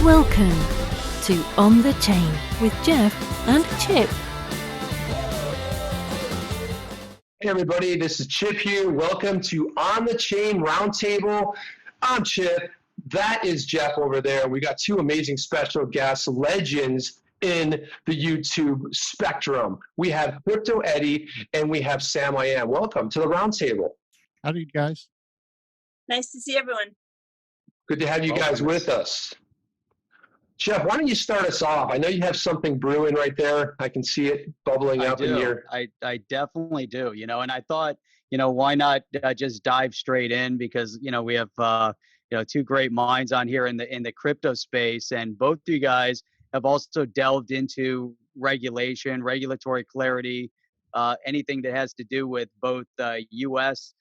Welcome to On the Chain with Jeff and Chip. Hey everybody, this is Chip here. Welcome to On the Chain Roundtable. I'm Chip. That is Jeff over there. We got two amazing special guests, legends in the YouTube spectrum. We have Crypto Eri and we have SamIam. Welcome to the roundtable. Howdy, guys. Nice to see everyone. Good to have you guys with us. Jeff, why don't you start us off? I know you have something brewing right there. I can see it bubbling up in your... I definitely do, and I thought, why not just dive straight in, because, we have, two great minds on here in the crypto space, and both of you guys have also delved into regulation, regulatory clarity, anything that has to do with both U.S.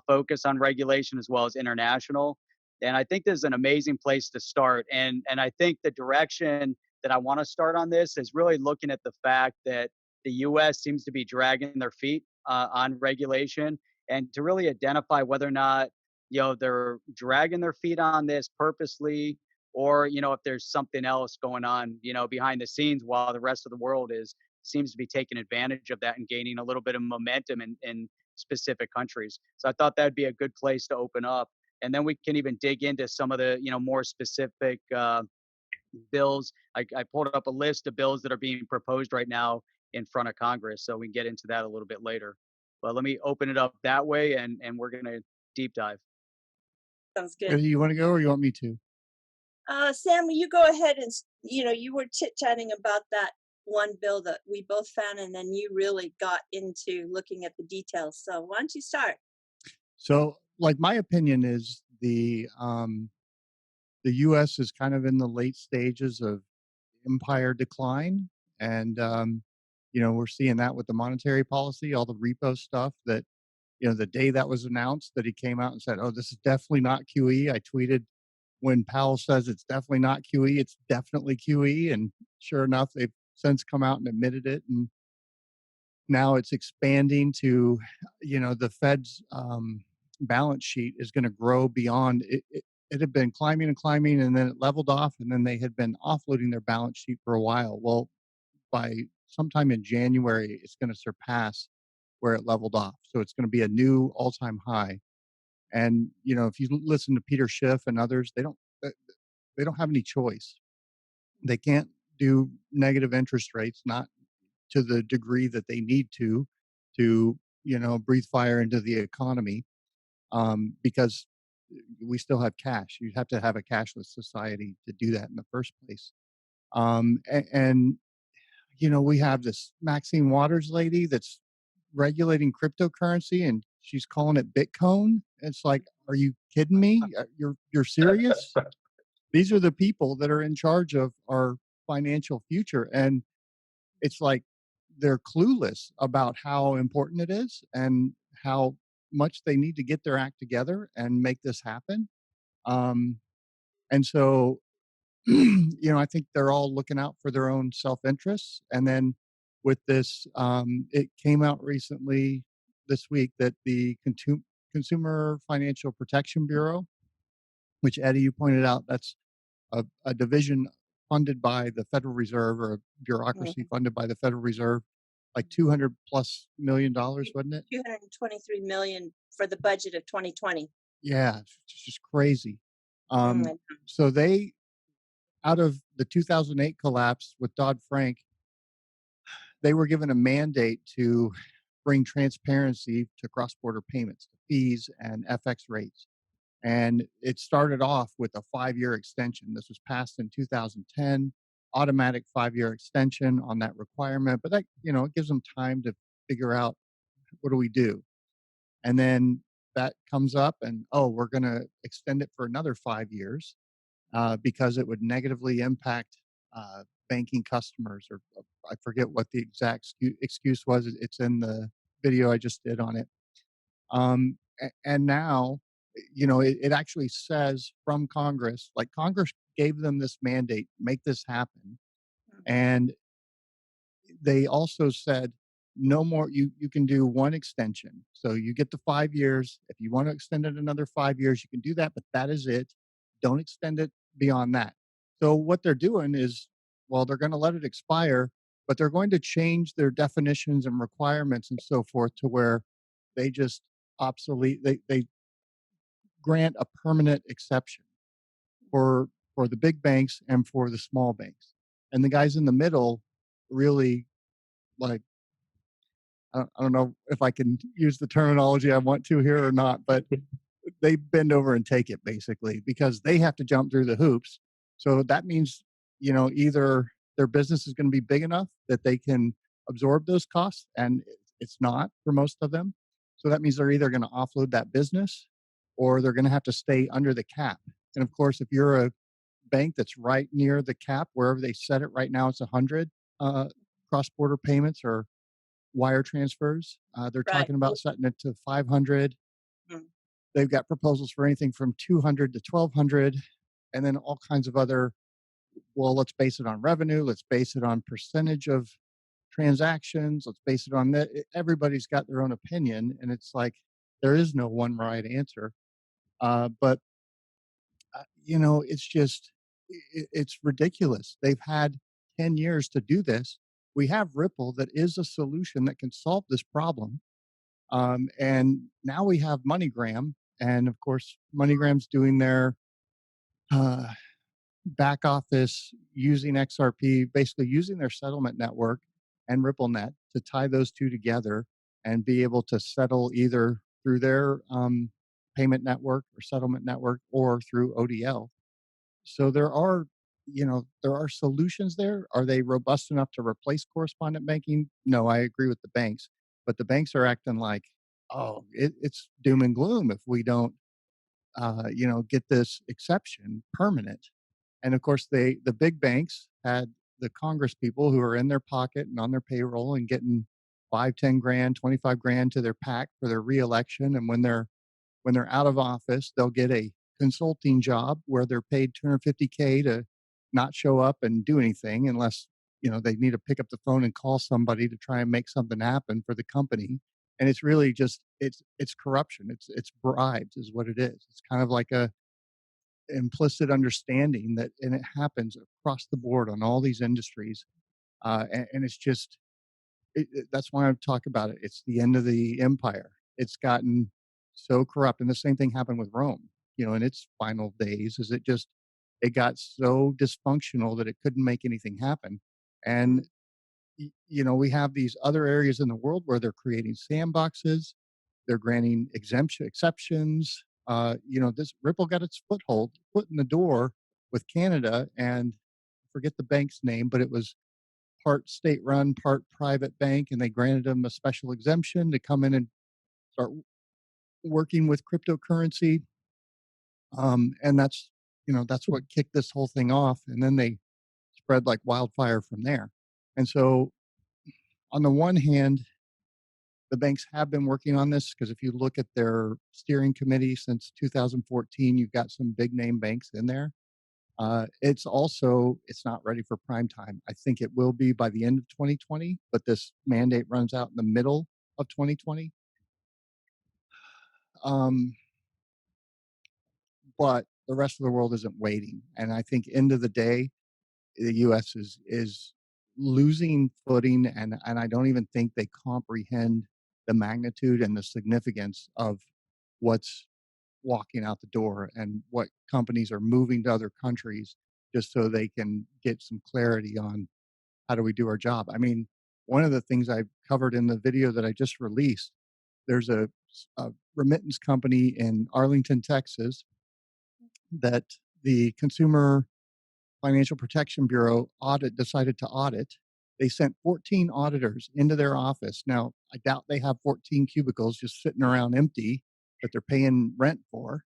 Focus on regulation as well as international. And I think this is an amazing place to start. And I think the direction that I want to start on this is really looking at the fact that the U.S. seems to be dragging their feet on regulation, and to really identify whether or not, they're dragging their feet on this purposely, or, if there's something else going on, behind the scenes, while the rest of the world seems to be taking advantage of that and gaining a little bit of momentum in specific countries. So I thought that'd be a good place to open up. And then we can even dig into some of the, more specific bills. I pulled up a list of bills that are being proposed right now in front of Congress, so we can get into that a little bit later. But let me open it up that way, and we're going to deep dive. Sounds good. You want to go, or you want me to? Sam, you go ahead and, you were chit-chatting about that one bill that we both found, and then you really got into looking at the details. So why don't you start? So, my opinion is the U.S. is kind of in the late stages of empire decline, and we're seeing that with the monetary policy, all the repo stuff. That the day that was announced, that he came out and said, "Oh, this is definitely not QE." I tweeted, when Powell says it's definitely not QE, it's definitely QE, and sure enough, they've since come out and admitted it, and now it's expanding to, the Fed's balance sheet is going to grow beyond it. It had been climbing and climbing, and then it leveled off, and then they had been offloading their balance sheet for a while. Well, by sometime in January, it's going to surpass where it leveled off. So it's going to be a new all-time high. And if you listen to Peter Schiff and others, they don't have any choice. They can't do negative interest rates, not to the degree that they need to breathe fire into the economy, because we still have cash. You'd have to have a cashless society to do that in the first place. And we have this Maxine Waters lady that's regulating cryptocurrency, and she's calling it Bitcoin. It's like, are you kidding me? You're serious? These are the people that are in charge of our financial future, and it's like they're clueless about how important it is and how much they need to get their act together and make this happen. And so, I think they're all looking out for their own self-interests. And then with this, it came out recently this week that the Consumer Financial Protection Bureau, which, Eddie, you pointed out, that's a division funded by the Federal Reserve, or a bureaucracy funded by the Federal Reserve, like $200+ million, wasn't it? 223 million for the budget of 2020. Yeah, it's just crazy. So they, out of the 2008 collapse with Dodd-Frank, they were given a mandate to bring transparency to cross-border payments, fees, and FX rates. And it started off with a 5-year extension. This was passed in 2010, automatic 5-year extension on that requirement. But that, it gives them time to figure out, what do we do? And then that comes up, and, we're going to extend it for another 5 years because it would negatively impact banking customers, or I forget what the exact excuse was. It's in the video I just did on it. And now, it actually says from Congress, like Congress gave them this mandate, make this happen. And they also said, no more, you can do one extension. So you get the 5 years. If you want to extend it another 5 years, you can do that, but that is it. Don't extend it beyond that. So what they're doing is, well, they're going to let it expire, but they're going to change their definitions and requirements and so forth to where they just they grant a permanent exception for the big banks and for the small banks. And the guys in the middle really, like, I don't know if I can use the terminology I want to here or not, but they bend over and take it basically because they have to jump through the hoops. So that means, either their business is going to be big enough that they can absorb those costs, and it's not for most of them. So that means they're either going to offload that business or they're going to have to stay under the cap. And of course, if you're a bank that's right near the cap, wherever they set it right now, it's 100 cross-border payments or wire transfers. They're Right. talking about setting it to 500. Mm. They've got proposals for anything from 200 to 1,200, and then all kinds of other, well, let's base it on revenue. Let's base it on percentage of transactions. Let's base it on that. Everybody's got their own opinion, and it's like there is no one right answer. But it's just, it's ridiculous. They've had 10 years to do this. We have Ripple that is a solution that can solve this problem. And now we have MoneyGram. And of course, MoneyGram's doing their back office using XRP, basically using their settlement network and RippleNet to tie those two together and be able to settle either through their payment network or settlement network or through ODL. So there are solutions there. Are they robust enough to replace correspondent banking? No, I agree with the banks, but the banks are acting like, oh, it's doom and gloom if we don't, get this exception permanent. And of course, the big banks had the Congress people who are in their pocket and on their payroll and getting 5, 10 grand, 25 grand to their PAC for their reelection. And when they're out of office, they'll get a consulting job where they're paid $250K to not show up and do anything unless they need to pick up the phone and call somebody to try and make something happen for the company. And it's really just it's corruption. It's bribes is what it is. It's kind of like a implicit understanding that, and it happens across the board on all these industries. And it's just that's why I talk about it. It's the end of the empire. It's gotten so corrupt, and the same thing happened with Rome. In its final days, it got so dysfunctional that it couldn't make anything happen. And we have these other areas in the world where they're creating sandboxes, they're granting exceptions. This Ripple got its foot in the door with Canada, and I forget the bank's name, but it was part state-run, part private bank, and they granted them a special exemption to come in and start working with cryptocurrency. And that's what kicked this whole thing off. And then they spread like wildfire from there. And so on the one hand, the banks have been working on this because if you look at their steering committee since 2014, you've got some big name banks in there. It's not ready for prime time. I think it will be by the end of 2020, but this mandate runs out in the middle of 2020. But the rest of the world isn't waiting. And I think end of the day, the U.S. is losing footing, and I don't even think they comprehend the magnitude and the significance of what's walking out the door and what companies are moving to other countries just so they can get some clarity on how do we do our job. I mean, one of the things I covered in the video that I just released, there's a remittance company in Arlington, Texas, that the Consumer Financial Protection Bureau decided to audit. They sent 14 auditors into their office. Now, I doubt they have 14 cubicles just sitting around empty that they're paying rent for.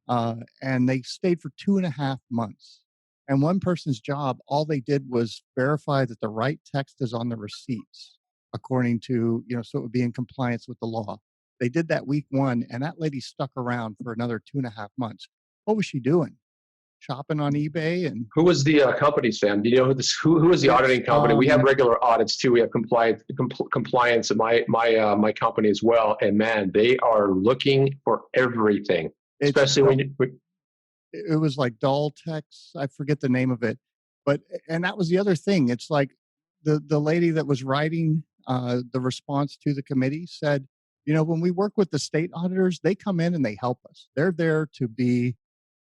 And they stayed for 2.5 months. And one person's job, all they did was verify that the right text is on the receipts, according to, so it would be in compliance with the law. They did that week 1, and that lady stuck around for another 2.5 months. What was she doing? Shopping on eBay? And who was the company, Sam? Do you know who was the auditing company? We have regular audits too. We have compliance at my company as well. And man, they are looking for everything, especially when it was like Daltex. I forget the name of it, but and that was the other thing. It's like the lady that was writing the response to the committee said, you know, when we work with the state auditors, they come in and they help us. They're there to be,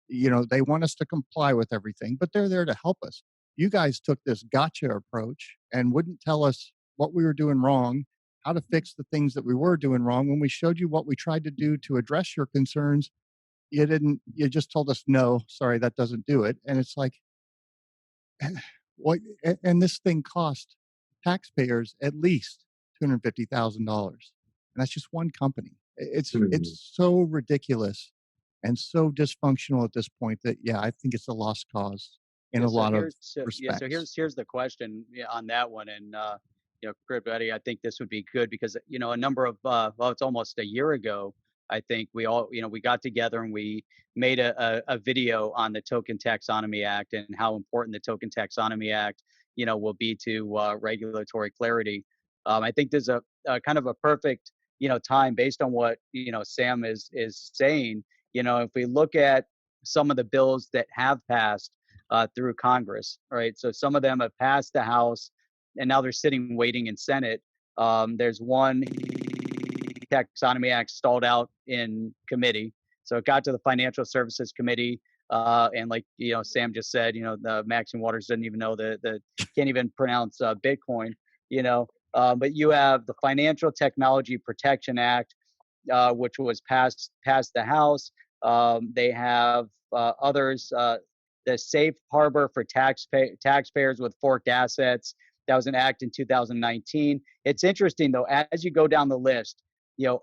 you know, they want us to comply with everything, but they're there to help us. You guys took this gotcha approach and wouldn't tell us what we were doing wrong, how to fix the things that we were doing wrong. When we showed you what we tried to do to address your concerns, you didn't, you just told us, no, sorry, that doesn't do it. And it's like, what, and this thing cost taxpayers at least $250,000. And that's just one company. It's so ridiculous and so dysfunctional at this point that, yeah, I think it's a lost cause in a lot of respects. So here's the question on that one. And, Crypto Eri, I think this would be good because, a number of, it's almost a year ago, I think we all, we got together and we made a video on the Token Taxonomy Act and how important the Token Taxonomy Act, will be to regulatory clarity. I think there's a kind of a perfect, time based on what, Sam is saying. If we look at some of the bills that have passed through Congress, right? So some of them have passed the House and now they're sitting waiting in Senate. There's one Taxonomy Act stalled out in committee. So it got to the Financial Services Committee. And like, Sam just said, the Maxine Waters doesn't even know can't even pronounce Bitcoin, but you have the Financial Technology Protection Act, which was passed the House. They have others, the Safe Harbor for taxpayers with forked assets. That was an act in 2019. It's interesting though, as you go down the list,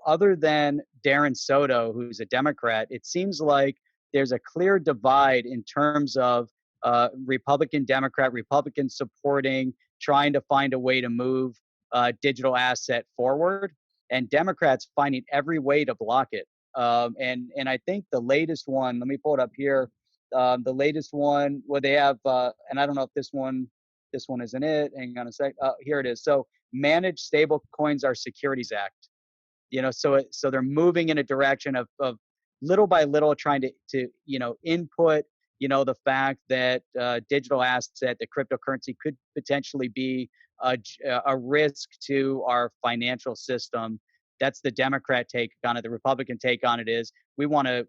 other than Darren Soto, who's a Democrat, it seems like there's a clear divide in terms of Republican, Democrat, Republican supporting, trying to find a way to move digital asset forward, and Democrats finding every way to block it. And I think the latest one, let me pull it up here. The latest one, well, they have, and I don't know if this one isn't it. Hang on a sec. Here it is. So Managed Stable Coins are Securities Act. So they're moving in a direction of little by little trying to input, the fact that digital asset, the cryptocurrency could potentially be a risk to our financial system. That's the Democrat take on it. The Republican take on it is we want to,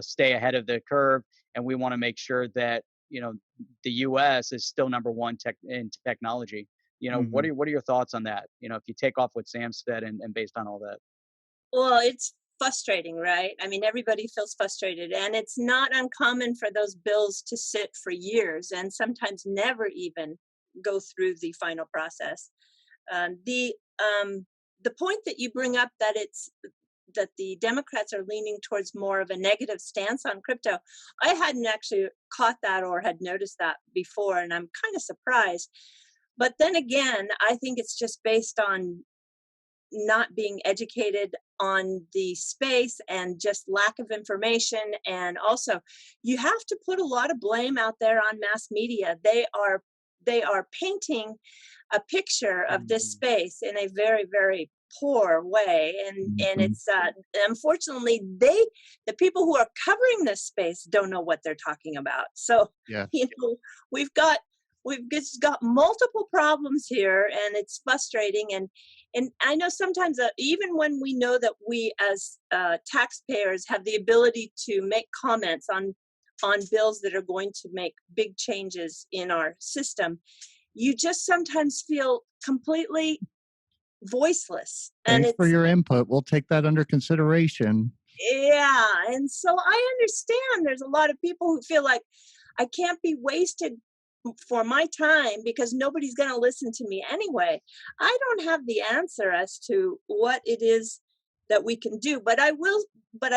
stay ahead of the curve, and we want to make sure that, the U.S. is still number one in technology. What are your thoughts on that? If you take off what Sam said and based on all that. Well, it's frustrating, right? I mean, everybody feels frustrated, and it's not uncommon for those bills to sit for years and sometimes never even go through the final process. The point that you bring up that the Democrats are leaning towards more of a negative stance on crypto, I hadn't actually caught that or had noticed that before, and I'm kind of surprised. But then again, I think it's just based on not being educated on the space and just lack of information. And also, you have to put a lot of blame out there on mass media. They are painting a picture of this space in a very, very poor way, and it's unfortunately the people who are covering this space don't know what they're talking about. So yeah, we've just got multiple problems here, and it's frustrating. And I know sometimes even when we know that we as taxpayers have the ability to make comments on bills that are going to make big changes in our system, you just sometimes feel completely voiceless. thanks for your input. We'll take that under consideration. Yeah, and so I understand there's a lot of people who feel like I can't be wasted for my time because nobody's going to listen to me anyway. I don't have the answer as to what it is that we can do, but I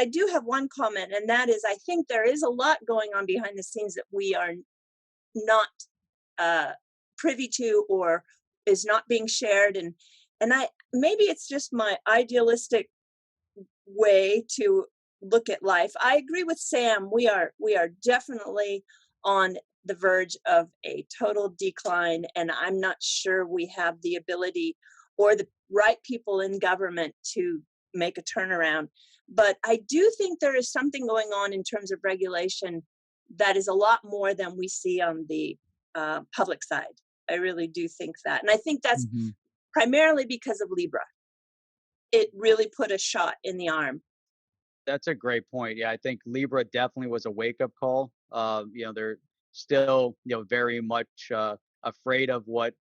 do have one comment, and that is I think there is a lot going on behind the scenes that we are not privy to or is not being shared, and maybe it's just my idealistic way to look at life. I agree with Sam. We are definitely on the verge of a total decline, and I'm not sure we have the ability or the right people in government to make a turnaround. But I do think there is something going on in terms of regulation that is a lot more than we see on the public side. I really do think that. And I think that's primarily because of Libra. It really put a shot in the arm. That's a great point. Yeah, I think Libra definitely was a wake-up call. They're still, very much afraid of what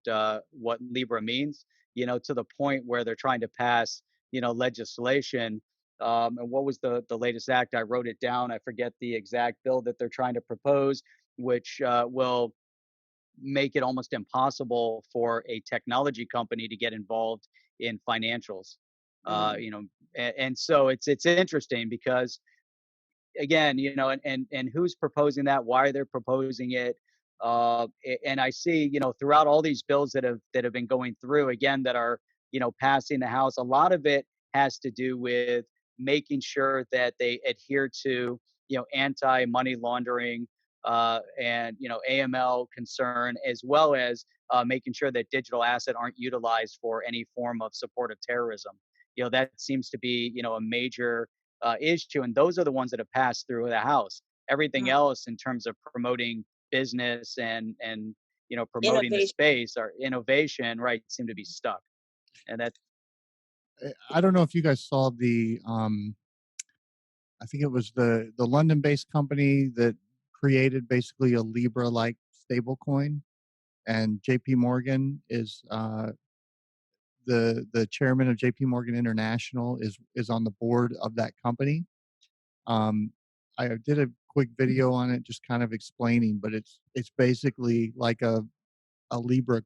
Libra means. To the point where they're trying to pass, legislation. And what was the latest act? I wrote it down. I forget the exact bill that they're trying to propose, which will make it almost impossible for a technology company to get involved in financials. And so it's interesting because, again, and who's proposing that? Why they're proposing it? And I see, throughout all these bills that have been going through, again, that are, passing the House, a lot of it has to do with making sure that they adhere to, anti-money laundering and, AML concern, as well as making sure that digital assets aren't utilized for any form of support of terrorism. That seems to be, a major issue. And those are the ones that have passed through the House. Everything else in terms of promoting business and promoting the space or innovation, right, seem to be stuck. And that, I don't know if you guys saw the, I think it was the London-based company that created basically a Libra-like stablecoin, and JP Morgan is the chairman of JP Morgan International is on the board of that company. I did a quick video on it, just kind of explaining, but it's basically like a Libra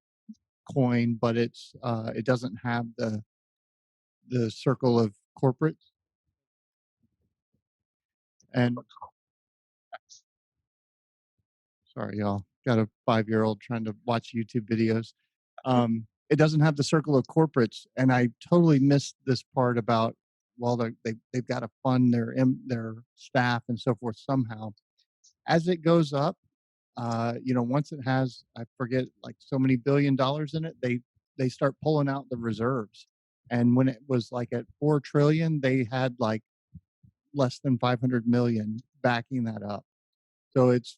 coin, but it doesn't have the circle of corporates. And sorry, y'all, got a 5-year-old trying to watch YouTube videos. It doesn't have the circle of corporates, and I totally missed this part about, well, they've got to fund their staff and so forth somehow. As it goes up, once it has, I forget, like so many $1 billion in it, they start pulling out the reserves. And when it was like at 4 trillion, they had like less than 500 million backing that up. So it's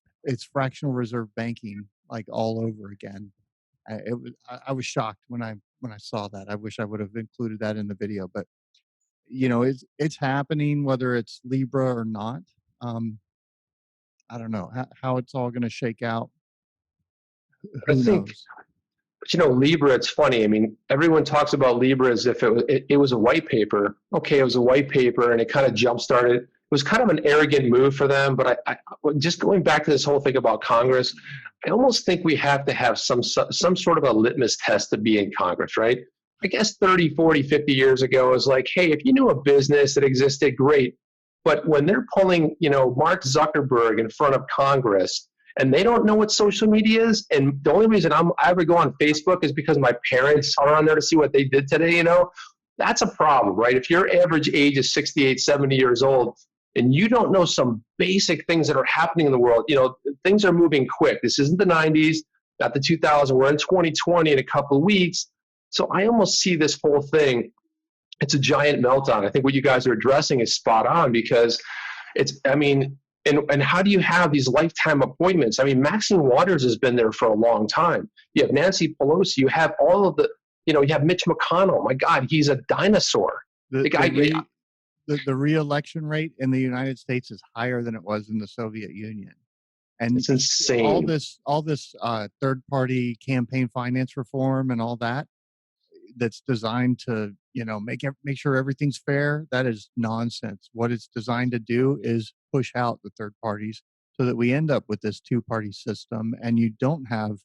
fractional reserve banking like all over again. I was shocked when I saw that. I wish I would have included that in the video, but it's happening whether it's Libra or not. I don't know how it's all going to shake out. Who knows? But Libra, it's funny. I mean, everyone talks about Libra as if it was a white paper. Okay, it was a white paper, and it kind of jump-started. It was kind of an arrogant move for them. But I just going back to this whole thing about Congress, I almost think we have to have some sort of a litmus test to be in Congress, right? I guess 30, 40, 50 years ago, it was like, hey, if you knew a business that existed, great. But when they're pulling, Mark Zuckerberg in front of Congress, and they don't know what social media is, and the only reason I ever go on Facebook is because my parents are on there to see what they did today, that's a problem, right? If your average age is 68, 70 years old, and you don't know some basic things that are happening in the world, things are moving quick. This isn't the 90s, not the 2000s. We're in 2020 in a couple of weeks. So I almost see this whole thing, it's a giant meltdown. I think what you guys are addressing is spot on because and how do you have these lifetime appointments? I mean, Maxine Waters has been there for a long time. You have Nancy Pelosi. You have all of you have Mitch McConnell. My God, he's a dinosaur. The re-election rate in the United States is higher than it was in the Soviet Union. And it's insane. All this third-party campaign finance reform and all that's designed to, make sure everything's fair. That is nonsense. What it's designed to do is push out the third parties so that we end up with this two-party system, and you don't have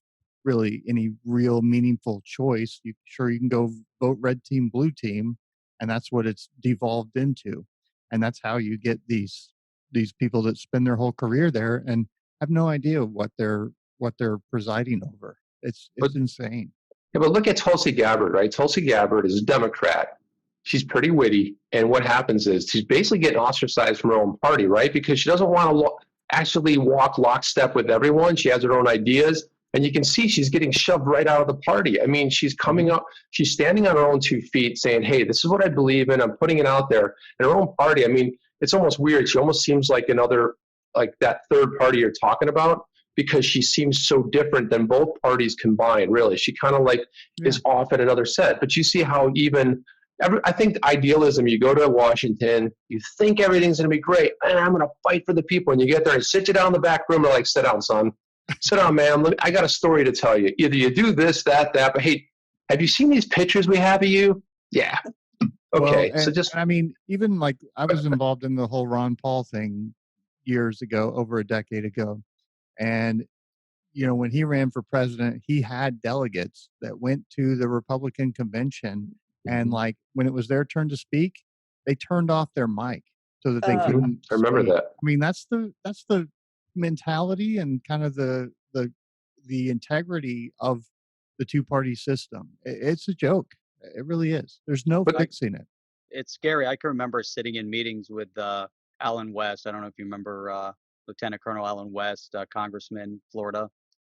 really any real meaningful choice. You can go vote red team, blue team, and that's what it's devolved into. And that's how you get these people that spend their whole career there and have no idea what they're presiding over. It's insane. Yeah, but look at Tulsi Gabbard, right? Tulsi Gabbard is a Democrat. She's pretty witty. And what happens is she's basically getting ostracized from her own party, right? Because she doesn't want to actually walk lockstep with everyone. She has her own ideas. And you can see she's getting shoved right out of the party. I mean, she's coming up, she's standing on her own 2 feet saying, hey, this is what I believe in. I'm putting it out there. And her own party, I mean, it's almost weird. She almost seems like another like that third party you're talking about, because she seems so different than both parties combined, really. She kind of like is off at another set. But you see how even, I think idealism, you go to Washington, you think everything's going to be great, and I'm going to fight for the people. And you get there and sit you down in the back room and like, sit down, son. Sit down, man. I got a story to tell you. Either you do this, that, but hey, have you seen these pictures we have of you? Yeah. Okay. Well, So just, I mean, even like I was involved in the whole Ron Paul thing years ago, over a decade ago. And, you know, when he ran for president, he had delegates that went to the Republican convention. And like when it was their turn to speak, they turned off their mic so that they couldn't I remember speak. that. I mean, that's the mentality and kind of the integrity of the two-party system. It's a joke. It really is. There's no fixing it. It's scary. I can remember sitting in meetings with Alan West. I don't know if you remember Lieutenant Colonel Alan West, Congressman, Florida.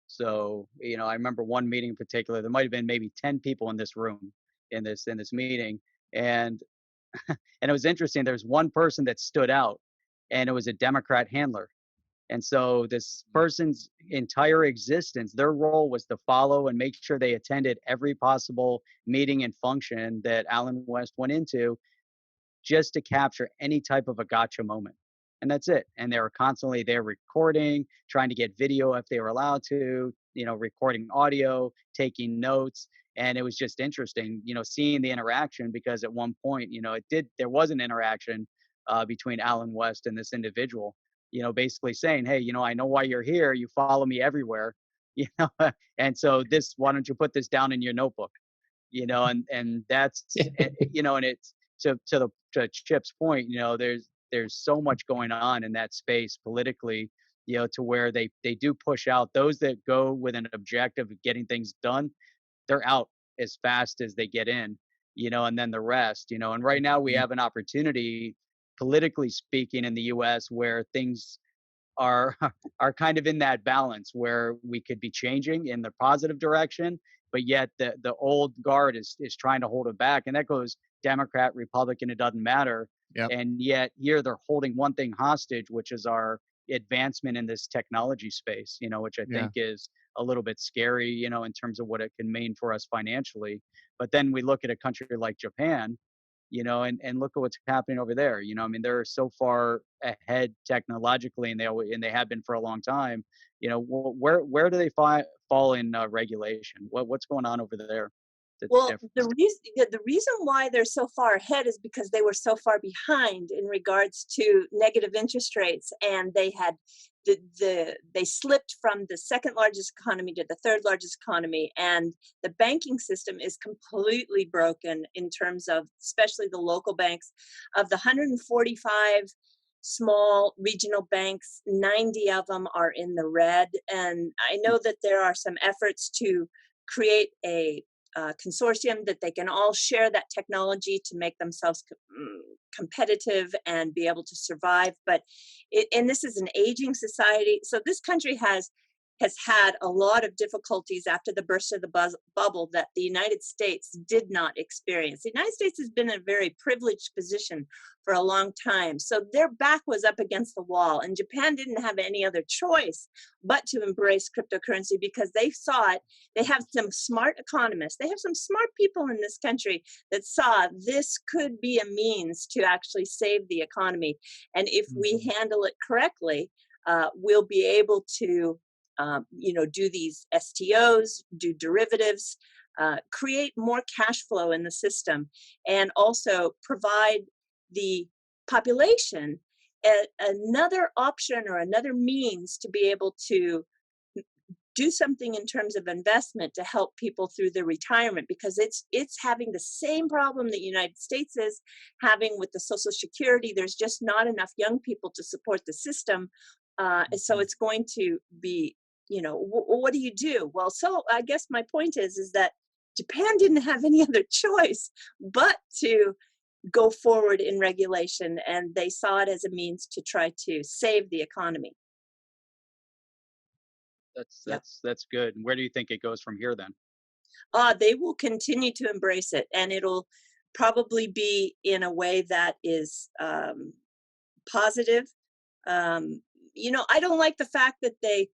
So, you know, I remember one meeting in particular. There might have been maybe 10 people in this room in this meeting, and and it was interesting. There's one person that stood out, and it was a Democrat handler. And so this person's entire existence, their role was to follow and make sure they attended every possible meeting and function that Alan West went into, just to capture any type of a gotcha moment. And that's it. And they were constantly there recording, trying to get video if they were allowed to, you know, recording audio, taking notes. And it was just interesting, you know, seeing the interaction, because at one point, you know, there was an interaction between Alan West and this individual, you know, basically saying, hey, you know, I know why you're here. You follow me everywhere, you know, and so why don't you put this down in your notebook, you know, and that's, you know, and it's to Chip's point, you know, there's so much going on in that space politically, you know, to where they do push out those that go with an objective of getting things done. They're out as fast as they get in, you know, and then the rest, you know, and right now we have an opportunity, politically speaking, in the US where things are are kind of in that balance where we could be changing in the positive direction, but yet the old guard is trying to hold it back. And that goes Democrat, Republican, it doesn't matter. Yep. And yet here they're holding one thing hostage, which is our advancement in this technology space, you know, which I think is a little bit scary, you know, in terms of what it can mean for us financially. But then we look at a country like Japan, you know, and look at what's happening over there. You know, I mean, they're so far ahead technologically, and they have been for a long time. You know, where do they fall in regulation? What's going on over there? Well, the reason why they're so far ahead is because they were so far behind in regards to negative interest rates, and they had they slipped from the second largest economy to the third largest economy, and the banking system is completely broken in terms of, especially the local banks. Of the 145 small regional banks, 90 of them are in the red, and I know that there are some efforts to create a consortium that they can all share that technology to make themselves competitive and be able to survive. But and this is an aging society, so this country has had a lot of difficulties after the burst of the bubble that the United States did not experience. The United States has been in a very privileged position for a long time. So their back was up against the wall, and Japan didn't have any other choice but to embrace cryptocurrency because they saw it. They have some smart economists. They have some smart people in this country that saw this could be a means to actually save the economy. And if we handle it correctly, we'll be able to do these STOs, do derivatives, create more cash flow in the system, and also provide the population another option or another means to be able to do something in terms of investment to help people through their retirement, because it's having the same problem that the United States is having with the Social Security. There's just not enough young people to support the system. So it's going to be, what do you do? Well, so I guess my point is that Japan didn't have any other choice but to go forward in regulation, and they saw it as a means to try to save the economy. That's good. And where do you think it goes from here then? They will continue to embrace it, and it'll probably be in a way that is positive. I don't like the fact that they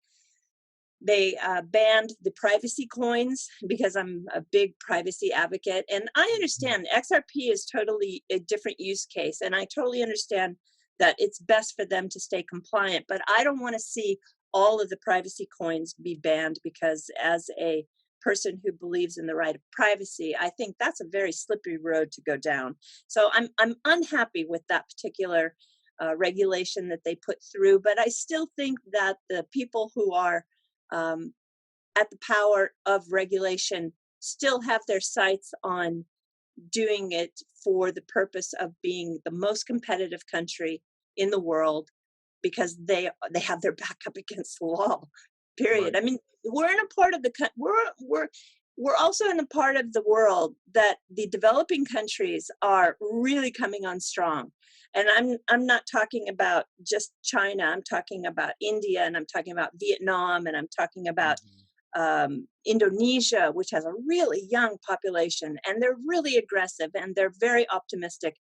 banned the privacy coins, because I'm a big privacy advocate. And I understand XRP is totally a different use case. And I totally understand that it's best for them to stay compliant. But I don't want to see all of the privacy coins be banned, because as a person who believes in the right of privacy, I think that's a very slippery road to go down. So I'm unhappy with that particular regulation that they put through. But I still think that the people who are at the power of regulation still have their sights on doing it for the purpose of being the most competitive country in the world, because they have their back up against the wall. Period. Right. I mean, we're in a part of the we're also in a part of the world that the developing countries are really coming on strong. And I'm not talking about just China. I'm talking about India, and I'm talking about Vietnam, and I'm talking about Indonesia, which has a really young population, and they're really aggressive, and they're very optimistic,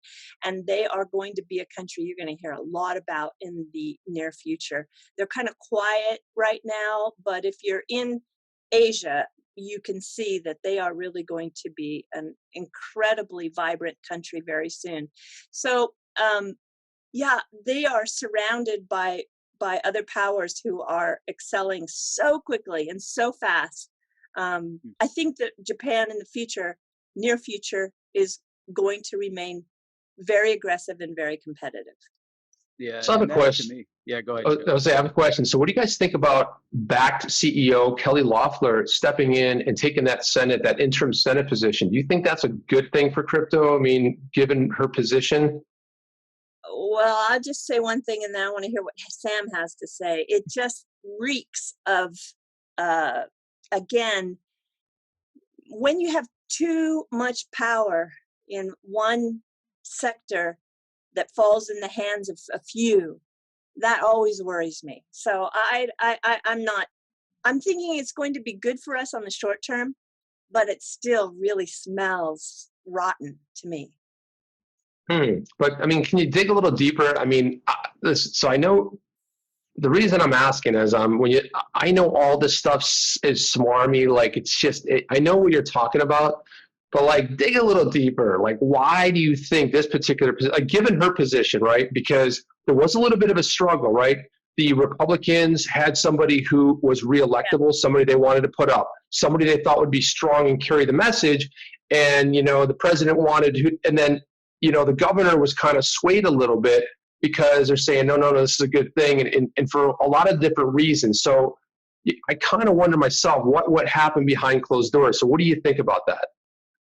and they are going to be a country you're going to hear a lot about in the near future. They're kind of quiet right now, but if you're in Asia, you can see that they are really going to be an incredibly vibrant country very soon. So yeah, they are surrounded by other powers who are excelling so quickly and so fast. I think that Japan in the future, near future, is going to remain very aggressive and very competitive. Yeah, So I have a and that to question. me. Yeah, go ahead, I Chip. was saying, I have a question. So what do you guys think about backed CEO Kelly Loeffler stepping in and taking that interim Senate position? Do you think that's a good thing for crypto? I mean, given her position? Well, I'll just say one thing, and then I want to hear what Sam has to say. It just reeks of, again, when you have too much power in one sector that falls in the hands of a few, that always worries me. So I'm thinking it's going to be good for us on the short term, but it still really smells rotten to me. But I mean, can you dig a little deeper? I mean, so I know the reason I'm asking is I know all this stuff is smarmy. Like it's just, I know what you're talking about, but like dig a little deeper. Like, why do you think this particular, like given her position, right? Because there was a little bit of a struggle, right? The Republicans had somebody who was reelectable, somebody they wanted to put up, somebody they thought would be strong and carry the message. And, the president wanted to, and then, the governor was kind of swayed a little bit because they're saying, no, this is a good thing. And for a lot of different reasons. So I kind of wonder myself, what happened behind closed doors? So what do you think about that?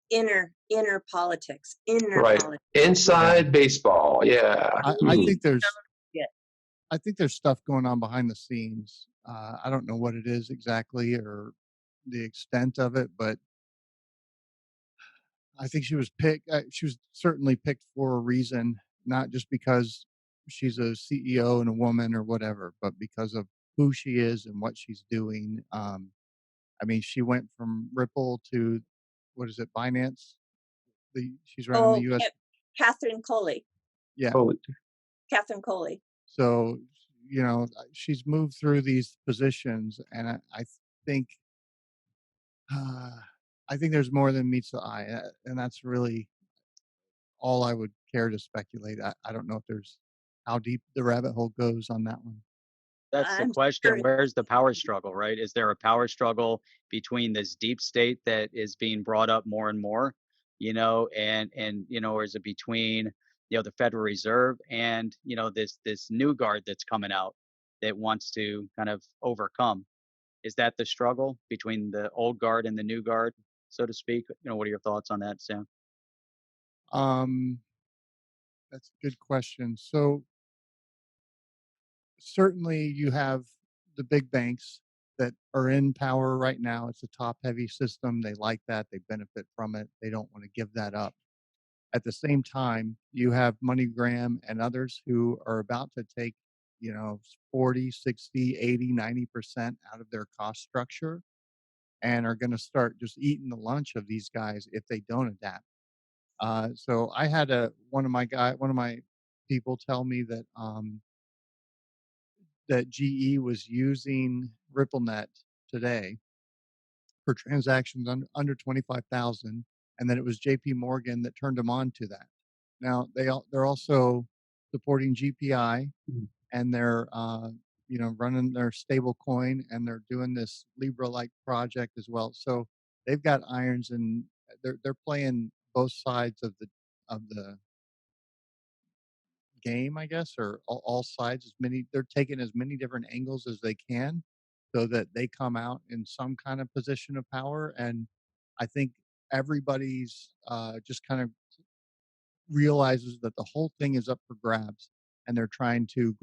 Inner politics, Right. politics. Inside baseball. Yeah. I think there's stuff going on behind the scenes. I don't know what it is exactly or the extent of it, but I think she was picked. She was certainly picked for a reason, not just because she's a CEO and a woman or whatever, but because of who she is and what she's doing. I mean, she went from Ripple to what is it, Binance? She's running the U.S. Catherine Coley. Yeah. Catherine Coley. So she's moved through these positions, and I think. I think there's more than meets the eye, and that's really all I would care to speculate. I don't know if there's how deep the rabbit hole goes on that one. That's the I'm question. sure. Where's the power struggle, right? Is there a power struggle between this deep state that is being brought up more and more, or is it between, the Federal Reserve and, this new guard that's coming out that wants to kind of overcome? Is that the struggle between the old guard and the new guard, so to speak? What are your thoughts on that, Sam? That's a good question. So certainly you have the big banks that are in power right now. It's a top heavy system. They like that. They benefit from it. They don't want to give that up. At the same time, you have MoneyGram and others who are about to take, 40, 60, 80, 90% out of their cost structure and are going to start just eating the lunch of these guys if they don't adapt. So I had one of my people tell me that that GE was using RippleNet today for transactions under 25,000, and that it was JP Morgan that turned them on to that. Now they're also supporting GPI, and they're running their stable coin, and they're doing this Libra-like project as well. So they've got irons, and they're playing both sides of the game, I guess, or all sides. They're taking as many different angles as they can, so that they come out in some kind of position of power. And I think everybody's just kind of realizes that the whole thing is up for grabs, and they're trying to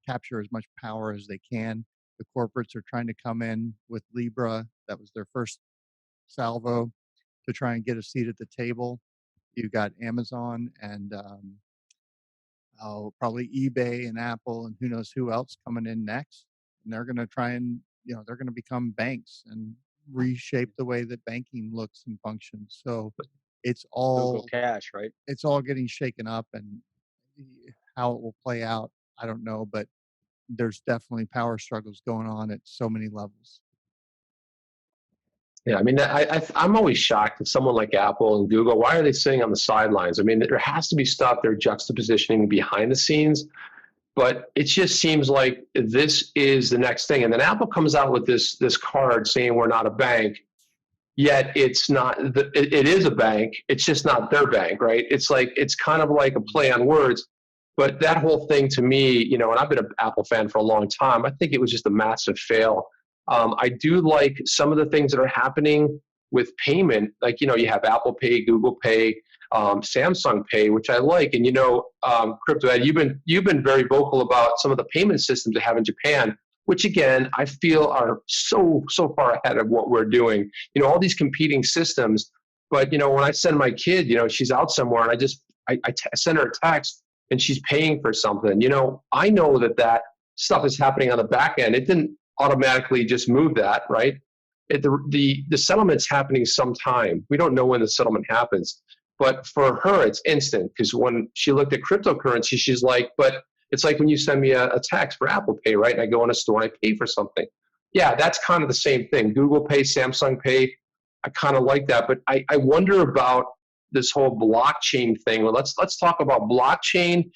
capture as much power as they can. The corporates are trying to come in with Libra. That was their first salvo to try and get a seat at the table. You've got Amazon and probably eBay and Apple and who knows who else coming in next. And they're going to try and, they're going to become banks and reshape the way that banking looks and functions. So it's all Google Cash, right? It's all getting shaken up, and how it will play out, I don't know, but there's definitely power struggles going on at so many levels. Yeah, I mean, I'm always shocked at someone like Apple and Google. Why are they sitting on the sidelines? I mean, there has to be stuff they're juxtapositioning behind the scenes, but it just seems like this is the next thing. And then Apple comes out with this card saying we're not a bank, yet it's not. It is a bank. It's just not their bank, right? It's kind of like a play on words. But that whole thing to me, and I've been an Apple fan for a long time. I think it was just a massive fail. I do like some of the things that are happening with payment. Like, you have Apple Pay, Google Pay, Samsung Pay, which I like. And, Crypto Ed, you've been very vocal about some of the payment systems they have in Japan, which again, I feel are so far ahead of what we're doing. All these competing systems. But, when I send my kid, she's out somewhere and I send her a text and she's paying for something, I know that stuff is happening on the back end. It didn't automatically just move that, right? The settlement's happening sometime. We don't know when the settlement happens. But for her, it's instant, because when she looked at cryptocurrency, she's like, but it's like when you send me a text for Apple Pay, right? And I go in a store and I pay for something. Yeah, that's kind of the same thing. Google Pay, Samsung Pay, I kind of like that. But I wonder about this whole blockchain thing. Well, let's talk about blockchain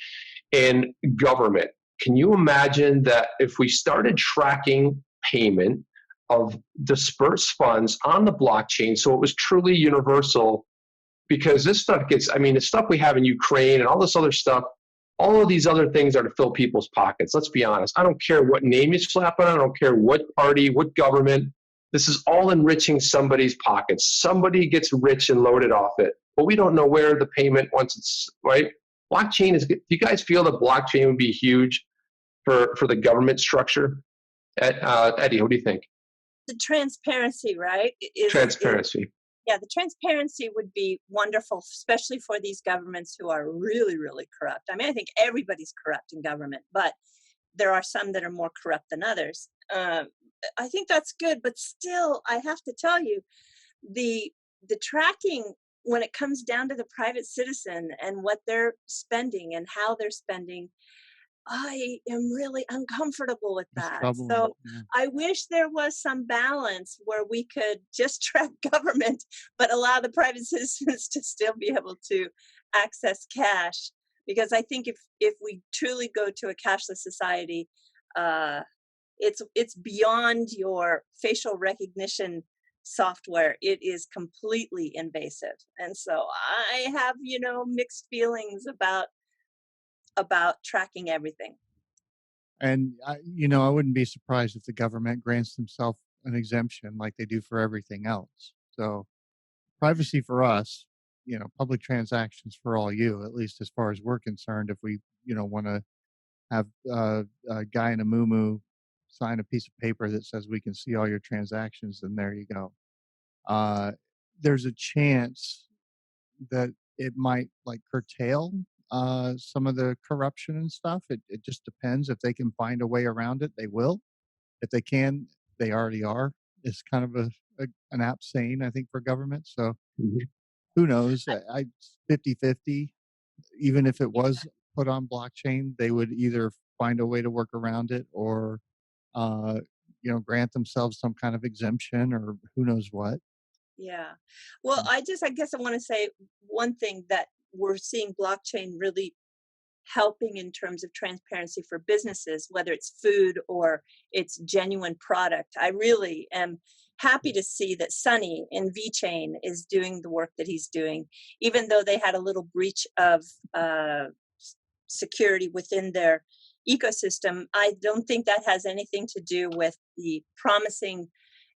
and government. Can you imagine that if we started tracking payment of dispersed funds on the blockchain, so it was truly universal? Because this stuff the stuff we have in Ukraine and all this other stuff, all of these other things are to fill people's pockets. Let's be honest. I don't care what name you slap on it. I don't care what party, what government. This is all enriching somebody's pockets. Somebody gets rich and loaded off it. But we don't know where the payment, once it's, right? Blockchain is, do you guys feel that blockchain would be huge for the government structure? Eddie, what do you think? The transparency, right? Transparency. Yeah, the transparency would be wonderful, especially for these governments who are really, really corrupt. I mean, I think everybody's corrupt in government, but there are some that are more corrupt than others. I think that's good, but still, I have to tell you, the tracking, when it comes down to the private citizen and what they're spending and how they're spending, I am really uncomfortable with that. So I wish there was some balance where we could just track government, but allow the private citizens to still be able to access cash. Because I think if we truly go to a cashless society, it's beyond your facial recognition software. It is completely invasive. And so I have, mixed feelings about tracking everything. And I wouldn't be surprised if the government grants themselves an exemption like they do for everything else. So privacy for us, public transactions for all you, at least as far as we're concerned. If we, want to have a guy in a muumuu sign a piece of paper that says we can see all your transactions, then there you go. There's a chance that it might curtail some of the corruption and stuff. It just depends. If they can find a way around it, they will. If they can, they already are. It's kind of an apt saying, I think, for government. So who knows? I 50-50. Even if it was put on blockchain, they would either find a way to work around it, or uh, grant themselves some kind of exemption, or who knows what. Yeah. Well, I guess I want to say one thing that we're seeing blockchain really helping in terms of transparency for businesses, whether it's food or it's genuine product. I really am happy to see that Sunny in VChain is doing the work that he's doing, even though they had a little breach of security within their ecosystem. I don't think that has anything to do with the promising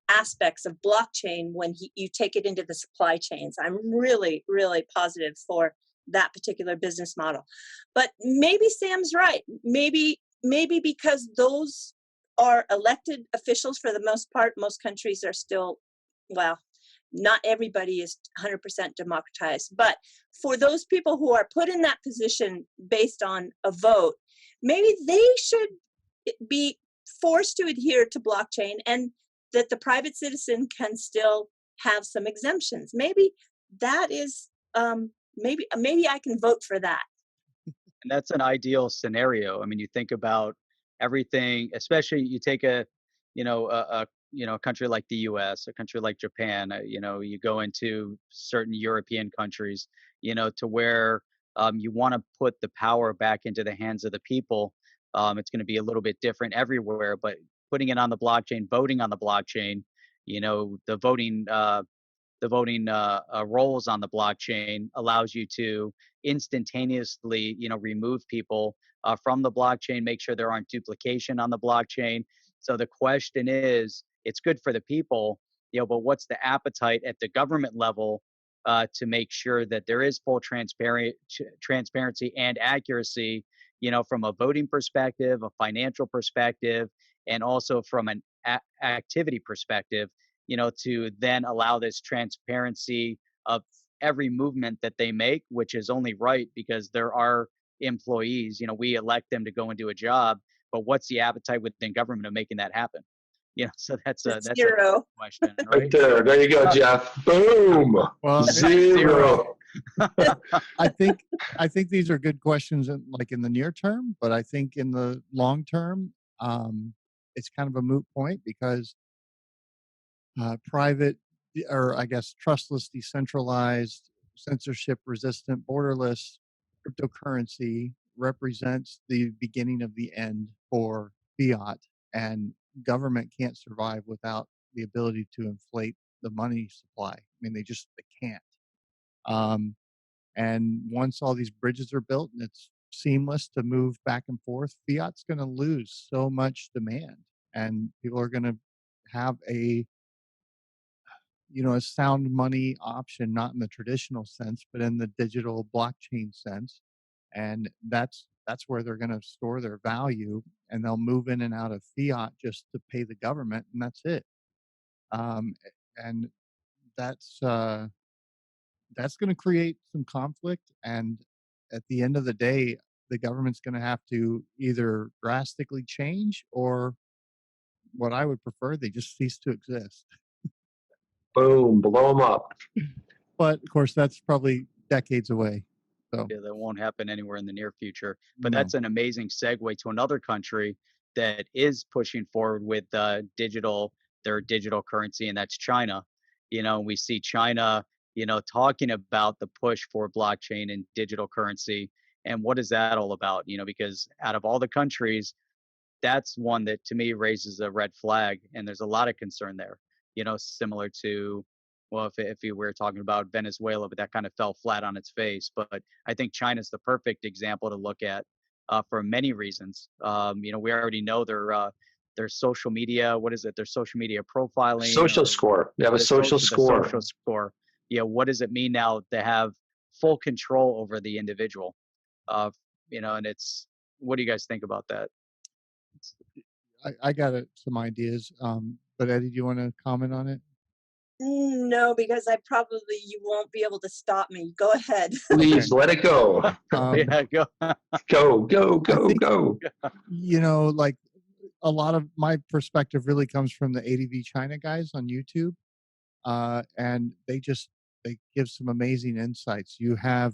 aspects of blockchain when you take it into the supply chains. I'm really, really positive for that particular business model. But maybe Sam's right. Maybe because those are elected officials for the most part. Most countries are still, well, not everybody is 100% democratized. But for those people who are put in that position based on a vote, maybe they should be forced to adhere to blockchain, and that the private citizen can still have some exemptions. Maybe that is, maybe I can vote for that. And that's an ideal scenario. I mean, you think about everything, especially you take a, a country like the U.S., a country like Japan. You go into certain European countries, to where you want to put the power back into the hands of the people. It's going to be a little bit different everywhere, but putting it on the blockchain, voting on the blockchain, the voting roles on the blockchain allows you to instantaneously, remove people from the blockchain, make sure there aren't duplication on the blockchain. So the question is, it's good for the people, but what's the appetite at the government level to make sure that there is full transparency and accuracy, from a voting perspective, a financial perspective, and also from an activity perspective, to then allow this transparency of every movement that they make, which is only right because there are employees, we elect them to go and do a job, but what's the appetite within government of making that happen? So that's a zero question, Right right? there. There you go, Jeff. Boom. Well, Zero. I think these are good questions in the near term, but I think in the long term, it's kind of a moot point, because private, or I guess trustless, decentralized, censorship resistant, borderless cryptocurrency represents the beginning of the end for fiat, and government can't survive without the ability to inflate the money supply. I mean, they can't. And once all these bridges are built and it's seamless to move back and forth, fiat's going to lose so much demand, and people are going to have a sound money option, not in the traditional sense, but in the digital blockchain sense. And that's where they're going to store their value, and they'll move in and out of fiat just to pay the government, and that's it. And that's going to create some conflict. And at the end of the day, the government's going to have to either drastically change, or what I would prefer, they just cease to exist. Boom. Blow them up. But of course, that's probably decades away. So Yeah, that won't happen anywhere in the near future. But no. that's an amazing segue to another country that is pushing forward with their digital currency, and that's China. We see China, talking about the push for blockchain and digital currency. And what is that all about? Because out of all the countries, that's one that to me raises a red flag, and there's a lot of concern there. Similar to, well, if you were talking about Venezuela, but that kind of fell flat on its face. But I think China's the perfect example to look at for many reasons. We already know their social media. What is it? Their social media profiling. Social score. They have a social score. Social score. Yeah. What does it mean now to have full control over the individual? And it's, what do you guys think about that? I got some ideas. But Eddie, do you want to comment on it? No, because you won't be able to stop me. Go ahead. Please let it go. Yeah, go. Go. A lot of my perspective really comes from the ADV China guys on YouTube. And they give some amazing insights. You have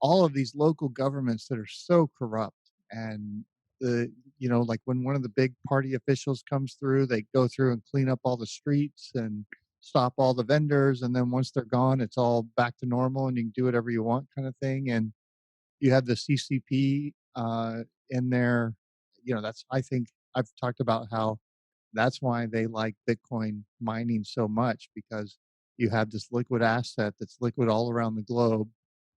all of these local governments that are so corrupt, and like when one of the big party officials comes through, they go through and clean up all the streets and stop all the vendors. And then once they're gone, it's all back to normal and you can do whatever you want kind of thing. And you have the CCP in there. I think I've talked about how that's why they like Bitcoin mining so much, because you have this liquid asset that's liquid all around the globe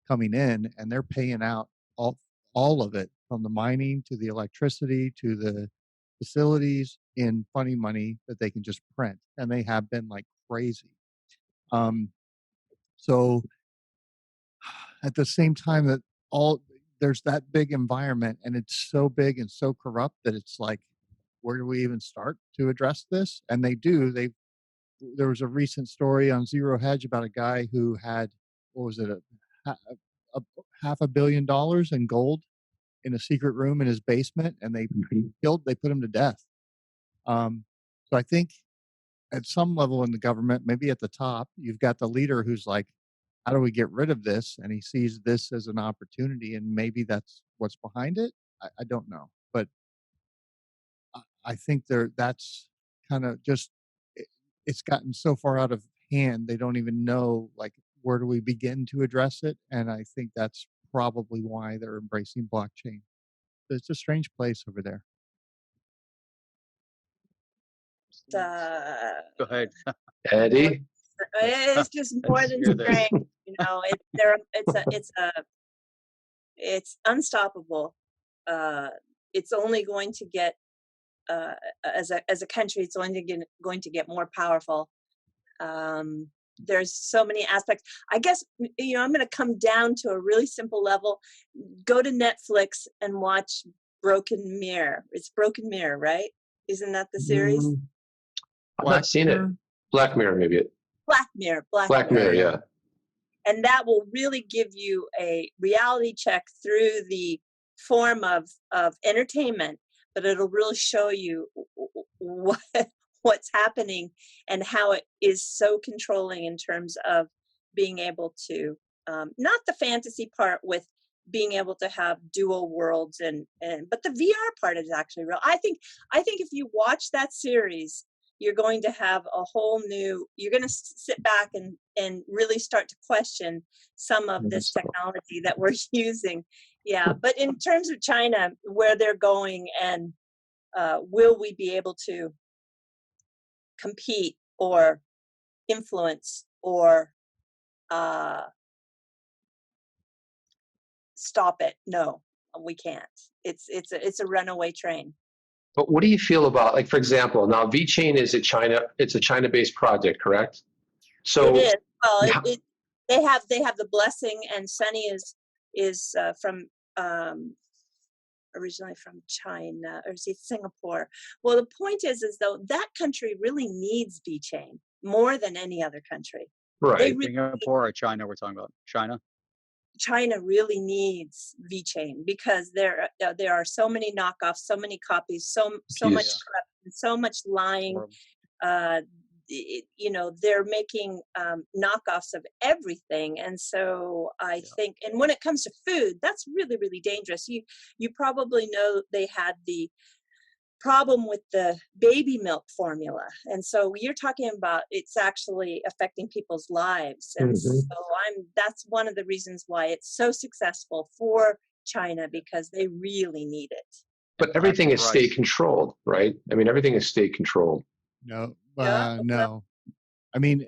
coming in, and they're paying out all of it, from the mining to the electricity to the facilities, in funny money that they can just print, and they have been like crazy. So at the same time that there's that big environment, and it's so big and so corrupt that it's like, where do we even start to address this? And there was a recent story on Zero Hedge about a guy who had, what was it, a $500 million in gold in a secret room in his basement, and they put him to death. So I think at some level in the government, maybe at the top, you've got the leader who's like, how do we get rid of this? And he sees this as an opportunity, and maybe that's what's behind it. I don't know, but I think that's kind of just, it's gotten so far out of hand, they don't even know, like, where do we begin to address it? And I think that's probably why they're embracing blockchain. It's a strange place over there. Go ahead. Eddie? It's just more than strange. It's unstoppable. It's only going to get, as a country, it's only going to get more powerful. There's so many aspects. I guess, I'm going to come down to a really simple level. Go to Netflix and watch Broken Mirror. It's Broken Mirror, right? Isn't that the series? I've not seen it. Black Mirror, maybe. Black Mirror. Black Mirror, yeah. And that will really give you a reality check through the form of entertainment, but it'll really show you what's happening and how it is so controlling in terms of being able to, not the fantasy part with being able to have dual worlds but the VR part is actually real. I think if you watch that series, you're going to have a whole new, you're going to sit back and really start to question some of this technology that we're using. Yeah. But in terms of China, where they're going, and will we be able to compete or influence or stop it? No, we can't. It's a runaway train. But what do you feel about, like, for example, now VeChain is it's a China-based project, correct? So it is. Well, they have the blessing, and Sunny is from originally from China, or is it Singapore? Well, the point is though that country really needs VeChain more than any other country. Right. Singapore or China? We're talking about China. China really needs VeChain because there are so many knockoffs, so many copies, so much corruption, so much lying. They're making knockoffs of everything, and so I think, and when it comes to food, that's really, really dangerous. You probably know they had the problem with the baby milk formula, and so you're talking about it's actually affecting people's lives, and so that's one of the reasons why it's so successful for China, because they really need it. But everything is state controlled, right? I mean, everything is state controlled. No. I mean,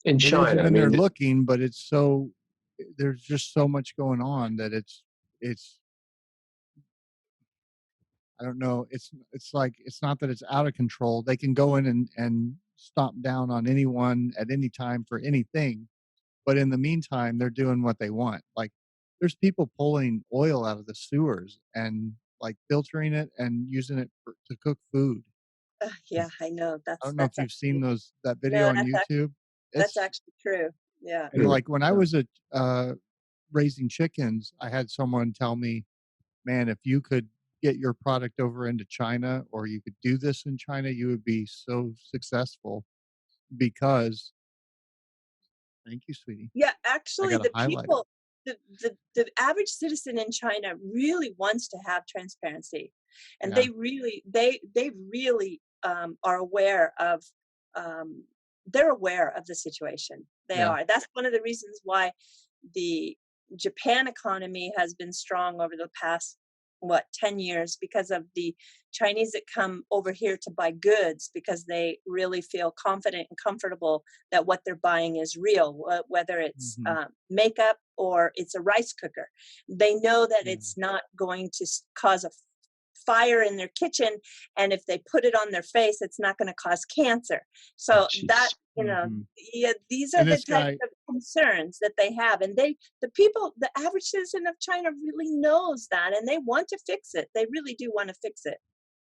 in China, and they're looking, but there's just so much going on that it's I don't know. It's like, it's not that it's out of control. They can go in and stomp down on anyone at any time for anything. But in the meantime, they're doing what they want. Like, there's people pulling oil out of the sewers and like filtering it and using it to cook food. Yeah, I know. I don't know if you've seen that video on YouTube. That's actually true. Yeah. And like when I was raising chickens, I had someone tell me, man, if you could get your product over into China, or you could do this in China, you would be so successful, because thank you, sweetie. Yeah, actually the average citizen in China really wants to have transparency, and Yeah. they really are aware of they're aware of the situation. They Yeah. are. That's one of the reasons why the Japan economy has been strong over the past 10 years, because of the Chinese that come over here to buy goods, because they really feel confident and comfortable that what they're buying is real, whether it's Hmm. makeup or it's a rice cooker. They know that Yeah. it's not going to cause a fire in their kitchen, and if they put it on their face, it's not going to cause cancer. So that, Jeez. Hmm. yeah, these are And the this types guy, of concerns that they have, and the average citizen of China really knows that, and they want to fix it. They really do want to fix it.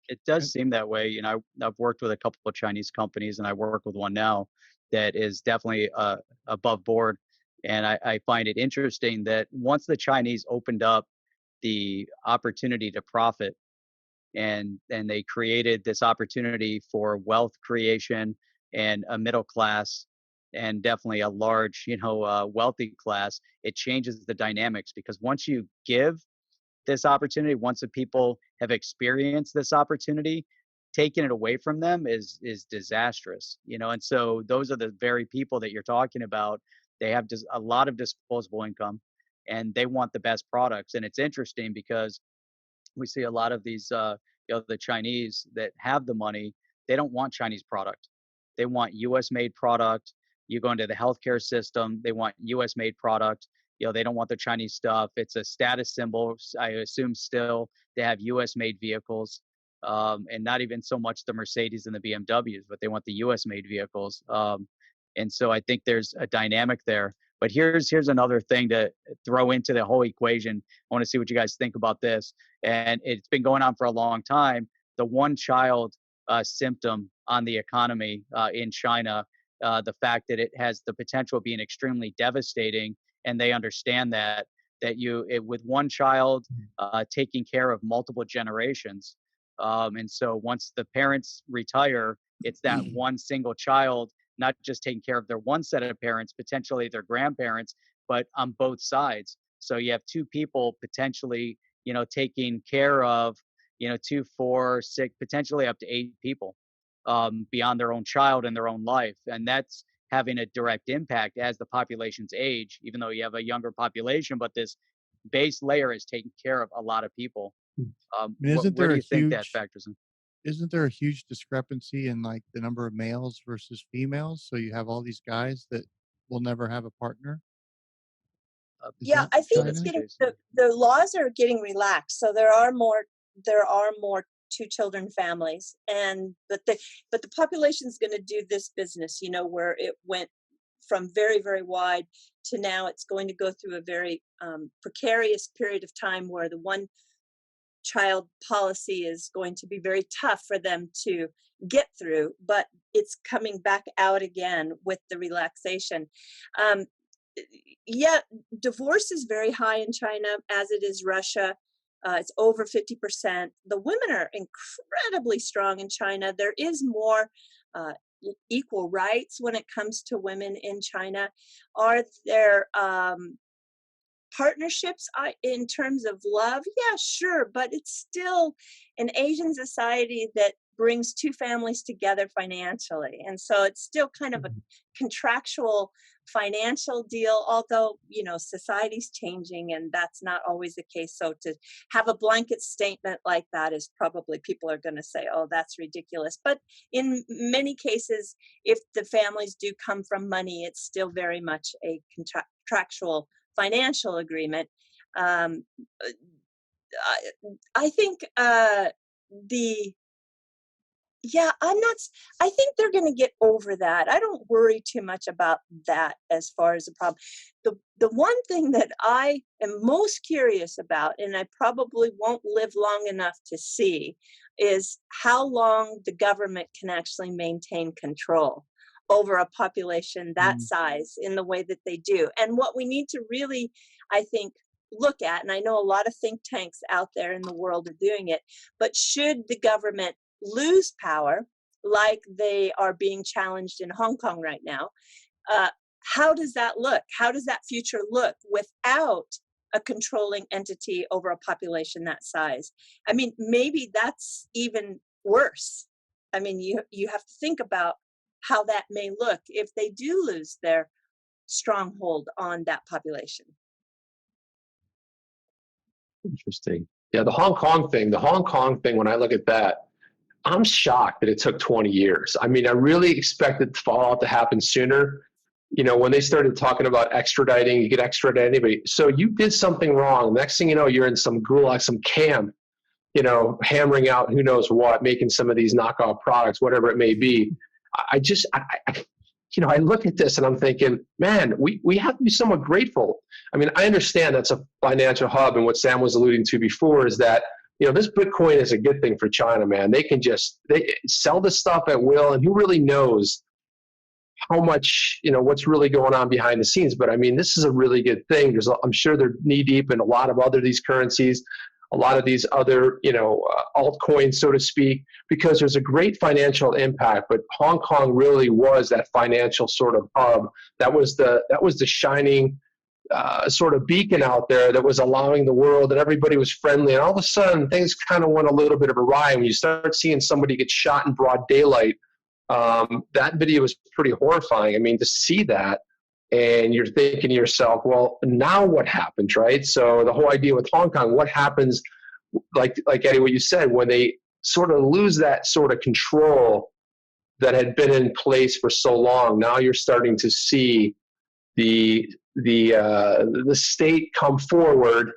It does and- seem that way. I've worked with a couple of Chinese companies, and I work with one now that is definitely above board. And I find it interesting that once the Chinese opened up the opportunity to profit, and they created this opportunity for wealth creation and a middle class, and definitely a large, wealthy class, it changes the dynamics, because once you give this opportunity, once the people have experienced this opportunity, taking it away from them is disastrous, and so those are the very people that you're talking about. They have just a lot of disposable income, and they want the best products. And it's interesting because we see a lot of these the Chinese that have the money, they don't want Chinese product. They want US made product. You go into the healthcare system, they want US made product. They don't want the Chinese stuff. It's a status symbol. I assume still they have US made vehicles. And not even so much the Mercedes and the BMWs, but they want the US made vehicles. And so I think there's a dynamic there. But here's another thing to throw into the whole equation. I want to see what you guys think about this. And it's been going on for a long time. The one child symptom on the economy in China, the fact that it has the potential of being extremely devastating, and they understand that with one child taking care of multiple generations. And so once the parents retire, it's that one single child not just taking care of their one set of parents, potentially their grandparents, but on both sides. So you have two people potentially, taking care of, 2, 4, 6, potentially up to 8 people beyond their own child and their own life. And that's having a direct impact as the populations age, even though you have a younger population, but this base layer is taking care of a lot of people. I mean, Where do you think that factors in? isn't there a huge discrepancy in like the number of males versus females? So you have all these guys that will never have a partner. Is Yeah, that I think it's China? getting the laws are getting relaxed, so there are more two children families, and but the population is going to do this business, where it went from very, very wide to now it's going to go through a very precarious period of time where the one child policy is going to be very tough for them to get through, but it's coming back out again with the relaxation. Um, yeah, divorce is very high in China, as it is Russia. It's over 50%. The women are incredibly strong in China. There is more equal rights when it comes to women in China. Are there partnerships in terms of love? Yeah, sure, but it's still an Asian society that brings two families together financially, and so it's still kind of a contractual financial deal, although society's changing and that's not always the case. So to have a blanket statement like that is probably, people are going to say, oh, that's ridiculous. But in many cases, if the families do come from money, it's still very much a contractual financial agreement. Um, I think I think they're going to get over that. I don't worry too much about that as far as the problem. The one thing that I am most curious about, and I probably won't live long enough to see, is how long the government can actually maintain control over a population that size in the way that they do. And what we need to really, I think, look at, and I know a lot of think tanks out there in the world are doing it, but should the government lose power like they are being challenged in Hong Kong right now, how does that look? How does that future look without a controlling entity over a population that size? I mean, maybe that's even worse. I mean, you have to think about how that may look if they do lose their stronghold on that population. Interesting. Yeah, the Hong Kong thing, when I look at that, I'm shocked that it took 20 years. I mean, I really expected the fallout to happen sooner. You know, when they started talking about extraditing, you could extradite anybody. So you did something wrong. Next thing you know, you're in some gulag, some camp, you know, hammering out who knows what, making some of these knockoff products, whatever it may be. I you know, I look at this and I'm thinking, man, we have to be somewhat grateful. I mean, I understand that's a financial hub, and what Sam was alluding to before is that, you know, this Bitcoin is a good thing for China, man. They sell this stuff at will, and who really knows how much, you know, what's really going on behind the scenes. But I mean, this is a really good thing. I'm sure they're knee deep in a lot of these currencies, a lot of these other, you know, altcoins, so to speak, because there's a great financial impact. But Hong Kong really was that financial sort of hub. That was the shining sort of beacon out there that was allowing the world, and everybody was friendly. And all of a sudden, things kind of went a little bit of awry when you start seeing somebody get shot in broad daylight. That video was pretty horrifying. I mean, to see that, and you're thinking to yourself, well, now what happens, right? So the whole idea with Hong Kong, what happens, like Eddie, what you said, when they sort of lose that sort of control that had been in place for so long, now you're starting to see the state come forward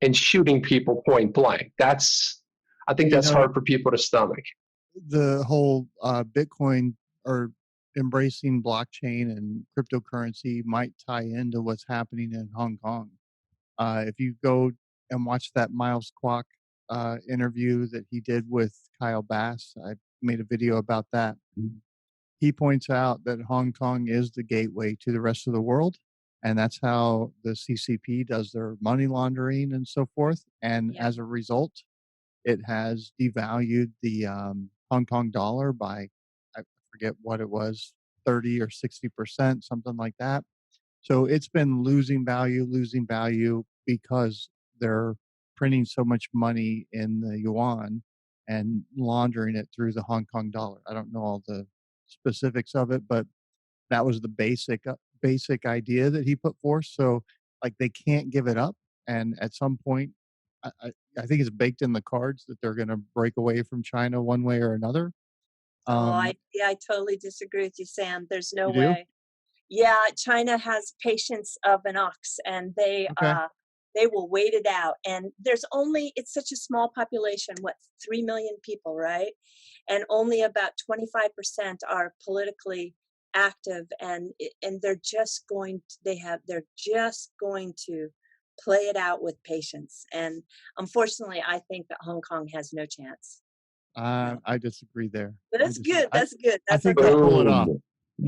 and shooting people point blank. I think that's hard for people to stomach. The whole Bitcoin or embracing blockchain and cryptocurrency might tie into what's happening in Hong Kong. If you go and watch that Miles Kwok interview that he did with Kyle Bass, I made a video about that. He points out that Hong Kong is the gateway to the rest of the world, and that's how the CCP does their money laundering and so forth. And as a result, it has devalued the Hong Kong dollar by, I forget what it was, 30 or 60%, something like that. So it's been losing value because they're printing so much money in the yuan and laundering it through the Hong Kong dollar. I don't know all the specifics of it, but that was the basic idea that he put forth. So like they can't give it up, and at some point, I think it's baked in the cards that they're going to break away from China one way or another. I totally disagree with you, Sam. There's no You do? way. Yeah, China has patience of an ox, and they will wait it out. And it's such a small population, 3 million people, right? And only about 25% are politically active, and they're just going to play it out with patience. And unfortunately, I think that Hong Kong has no chance. I disagree there. But that's good. That's good. I That's think okay. they'll pull it off.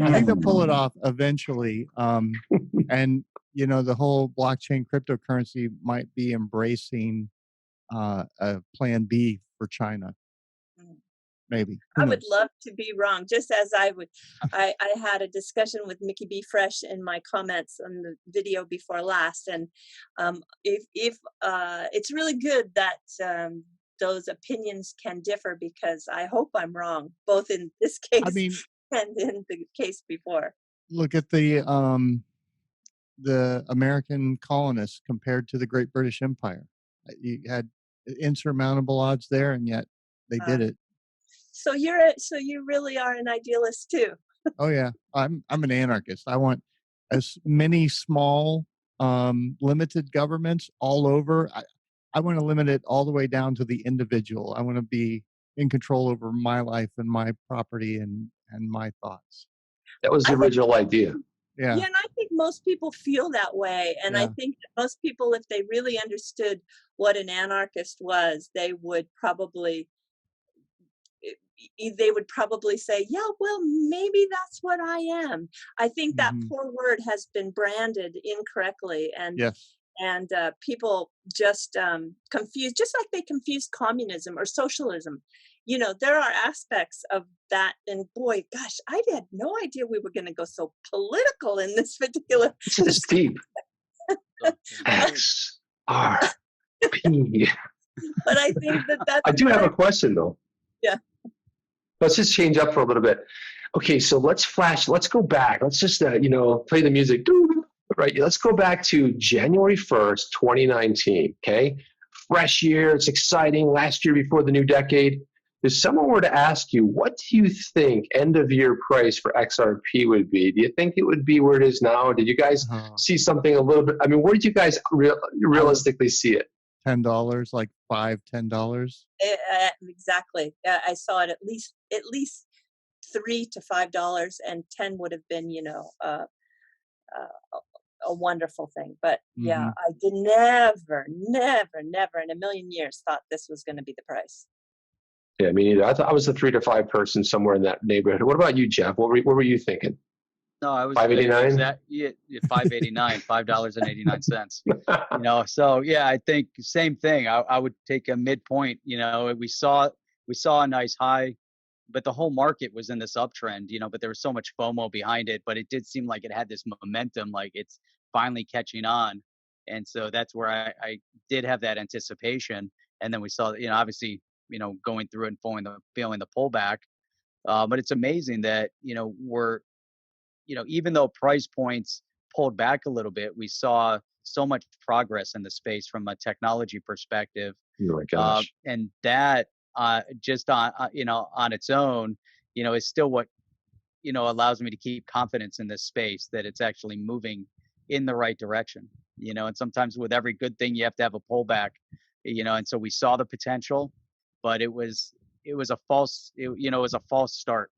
I think they'll pull it off eventually. And you know, the whole blockchain cryptocurrency might be embracing a plan B for China. Maybe. I would love to be wrong, just as I would. I had a discussion with Mickey B. Fresh in my comments on the video before last, and if it's really good that those opinions can differ, because I hope I'm wrong, both in this case and in the case before. Look at the American colonists compared to the Great British Empire. You had insurmountable odds there, and yet they did it. So you really are an idealist too. Oh yeah, I'm an anarchist. I want as many small, limited governments all over. I want to limit it all the way down to the individual. I want to be in control over my life and my property and my thoughts. That was the original idea. Yeah, and I think most people feel that way. And I think that most people, if they really understood what an anarchist was, they would probably say, yeah, well, maybe that's what I am. I think that poor word has been branded incorrectly, and people just confused, just like they confused communism or socialism. there are aspects of that. And boy, gosh, I had no idea we were going to go so political in this particular. This is deep. XRP. But I think that's. I do have a question though. Yeah. Let's just change up for a little bit. Okay, so let's go back. Let's just, play the music. Right, let's go back to January 1st, 2019, okay? Fresh year, it's exciting, last year before the new decade. If someone were to ask you, what do you think end of year price for XRP would be? Do you think it would be where it is now? Did you guys see something a little bit? I mean, where did you guys realistically see it? $10, like $5-10. Exactly. I saw it at least $3 to $5, and 10 would have been, a wonderful thing. But yeah, I did never in a million years thought this was going to be the price. Yeah, me neither. I thought I was the 3 to 5 person somewhere in that neighborhood. What about you, Jeff? What were you thinking? No, I was $5.89. Yeah, $5.89, $5.89. So yeah, I think same thing. I would take a midpoint. We saw a nice high, but the whole market was in this uptrend. But there was so much FOMO behind it. But it did seem like it had this momentum, like it's finally catching on. And so that's where I did have that anticipation. And then we saw, obviously, going through and feeling the pullback. But it's amazing that we're even though price points pulled back a little bit, we saw so much progress in the space from a technology perspective. Oh my gosh. And that just on its own, is still what, allows me to keep confidence in this space, that it's actually moving in the right direction, and sometimes with every good thing, you have to have a pullback, and so we saw the potential, but it was a false start.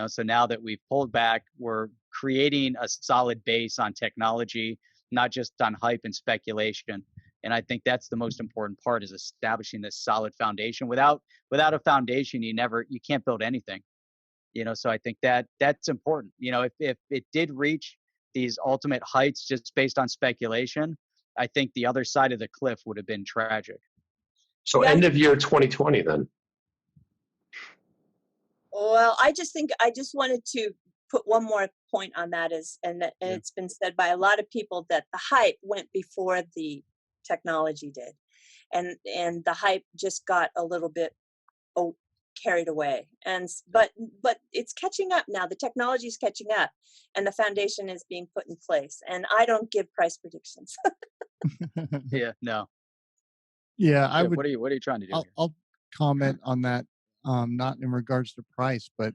So now that we've pulled back, we're creating a solid base on technology, not just on hype and speculation. And I think that's the most important part, is establishing this solid foundation. Without a foundation, you can't build anything. So I think that's important. If it did reach these ultimate heights just based on speculation, I think the other side of the cliff would have been tragic. So end of year 2020 then. Well, I just wanted to put one more point on that, it's been said by a lot of people that the hype went before the technology did, and the hype just got a little bit carried away, but it's catching up now. The technology is catching up, and the foundation is being put in place. And I don't give price predictions. Yeah, no. Yeah, I would. What are you trying to do? I'll comment on that. Not in regards to price, but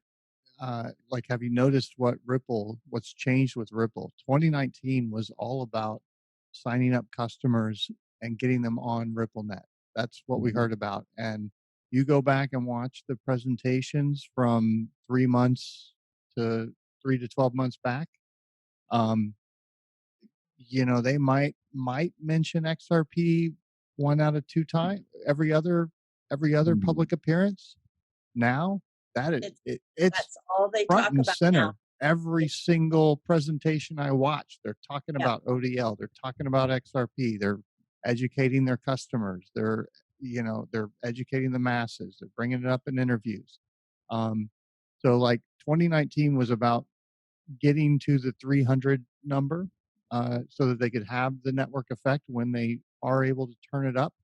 have you noticed what's changed with Ripple? 2019 was all about signing up customers and getting them on RippleNet. That's what we heard about. And you go back and watch the presentations from 3 months to 3 to 12 months back. They might mention XRP 1 out of 2 times every other public appearance. Now it's that's all they front talk and about center. now. Every single presentation I watch, they're talking about ODL. They're talking about XRP. They're educating their customers. They're educating the masses. They're bringing it up in interviews. So 2019 was about getting to the 300 number, so that they could have the network effect when they are able to turn it up.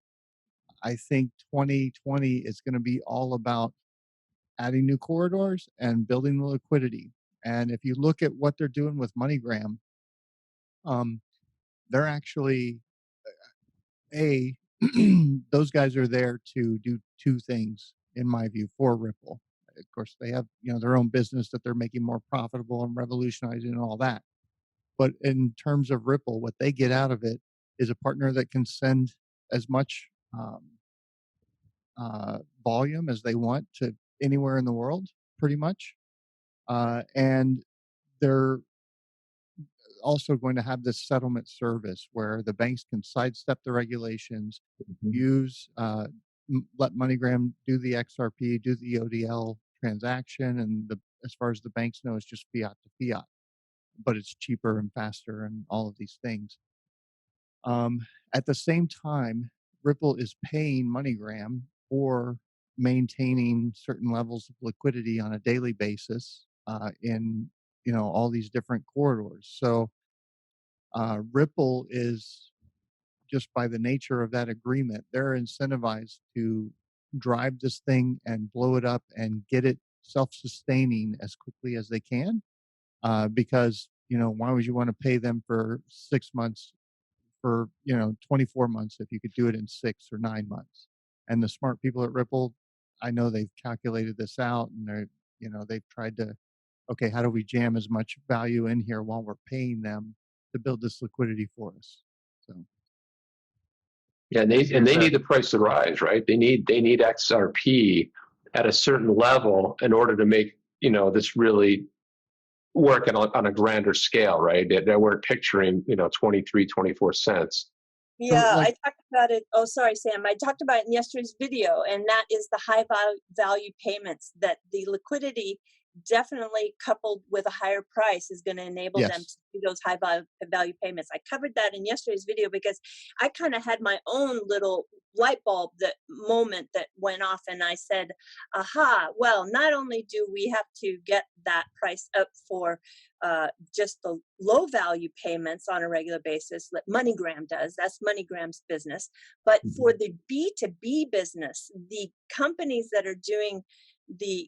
I think 2020 is going to be all about adding new corridors and building the liquidity. And if you look at what they're doing with MoneyGram, they're actually those guys are there to do 2 things, in my view, for Ripple. Of course, they have their own business that they're making more profitable and revolutionizing and all that. But in terms of Ripple, what they get out of it is a partner that can send as much volume as they want to anywhere in the world, pretty much. And they're also going to have this settlement service where the banks can sidestep the regulations, let MoneyGram do the XRP, do the ODL transaction, and as far as the banks know, it's just fiat to fiat, but it's cheaper and faster and all of these things. At the same time, Ripple is paying MoneyGram for maintaining certain levels of liquidity on a daily basis in all these different corridors. So Ripple is, just by the nature of that agreement, they're incentivized to drive this thing and blow it up and get it self-sustaining as quickly as they can. Because why would you want to pay them for 6 months, for 24 months, if you could do it in 6 or 9 months? And the smart people at Ripple, I know they've calculated this out, and they've tried to, okay, how do we jam as much value in here while we're paying them to build this liquidity for us? So Yeah, and they need the price to rise, right? They need XRP at a certain level in order to make this really work on a grander scale, right? They weren't picturing 23, 24 cents. Yeah, I talked about it. Oh, sorry, Sam. I talked about it in yesterday's video, and that is the high value payments, that the liquidity definitely coupled with a higher price is going to enable them to do those high value payments. I covered that in yesterday's video because I kind of had my own little light bulb moment that went off, and I said, aha, well, not only do we have to get that price up for just the low value payments on a regular basis, like MoneyGram does, that's MoneyGram's business, but for the B2B business, the companies that are doing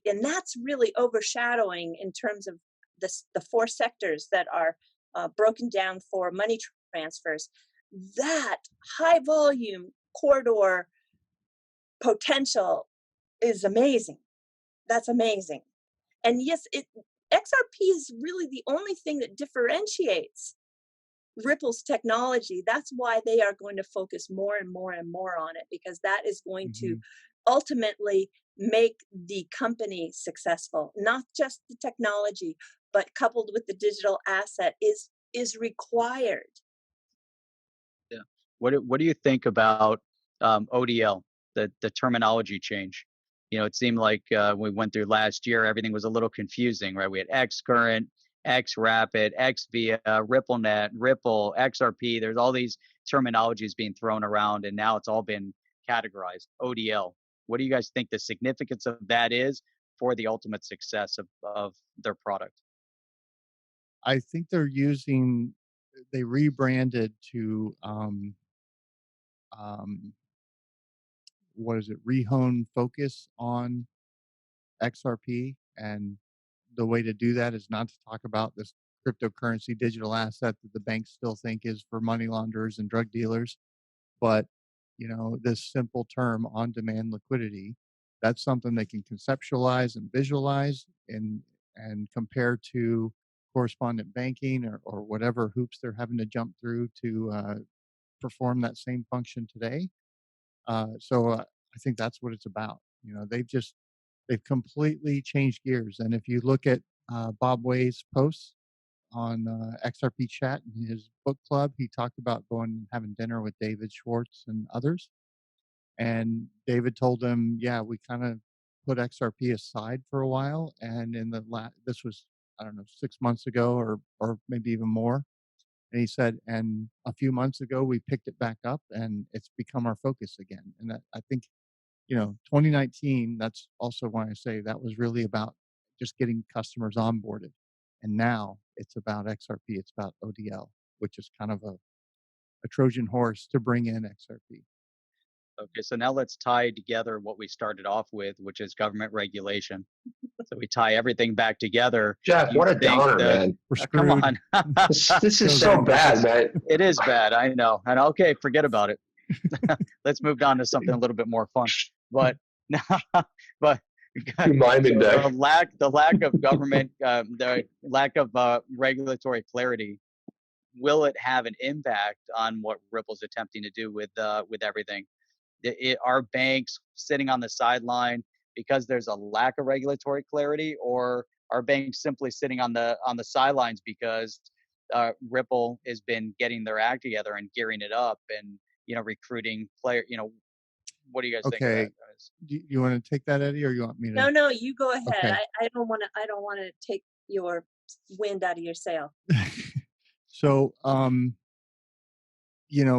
and that's really overshadowing in terms of the four sectors that are broken down for money transfers, that high volume corridor potential is amazing. That's amazing. And yes, XRP is really the only thing that differentiates Ripple's technology. That's why they are going to focus more and more and more on it, because that is going to ultimately make the company successful. Not just the technology, but coupled with the digital asset is required. Yeah. What do you think about ODL, the terminology change? It seemed like we went through last year, everything was a little confusing, right? We had X current, X rapid, X via, RippleNet, Ripple, XRP. There's all these terminologies being thrown around, and now it's all been categorized. ODL. What do you guys think the significance of that is for the ultimate success of their product? I think they rebranded to what is it, rehone focus on XRP, and the way to do that is not to talk about this cryptocurrency digital asset that the banks still think is for money launderers and drug dealers, but this simple term, on-demand liquidity. That's something they can conceptualize and visualize and compare to correspondent banking or whatever hoops they're having to jump through to perform that same function today. So I think that's what it's about. They've completely changed gears. And if you look at Bob Way's posts on XRP Chat in his book club, he talked about going and having dinner with David Schwartz and others. And David told him, yeah, we kind of put XRP aside for a while. And this was, I don't know, 6 months ago or maybe even more. And he said, and a few months ago, we picked it back up and it's become our focus again. And I think, 2019, that's also why I say that was really about just getting customers onboarded. And now it's about XRP, it's about ODL, which is kind of a Trojan horse to bring in XRP. Okay, so now let's tie together what we started off with, which is government regulation. So we tie everything back together. Jeff, what a downer, man. We're come screwed. on. This is so bad, man. It is bad, I know. And okay, forget about it. Let's move on to something a little bit more fun. But but the lack of government, the lack of regulatory clarity, will it have an impact on what Ripple's attempting to do with everything? Are banks sitting on the sideline because there's a lack of regulatory clarity, or are banks simply sitting on the sidelines because Ripple has been getting their act together and gearing it up and recruiting players? What do you guys think of that, guys? Do you want to take that, Eddie, or you want me to? No, you go ahead. Okay. I don't want to take your wind out of your sail. So,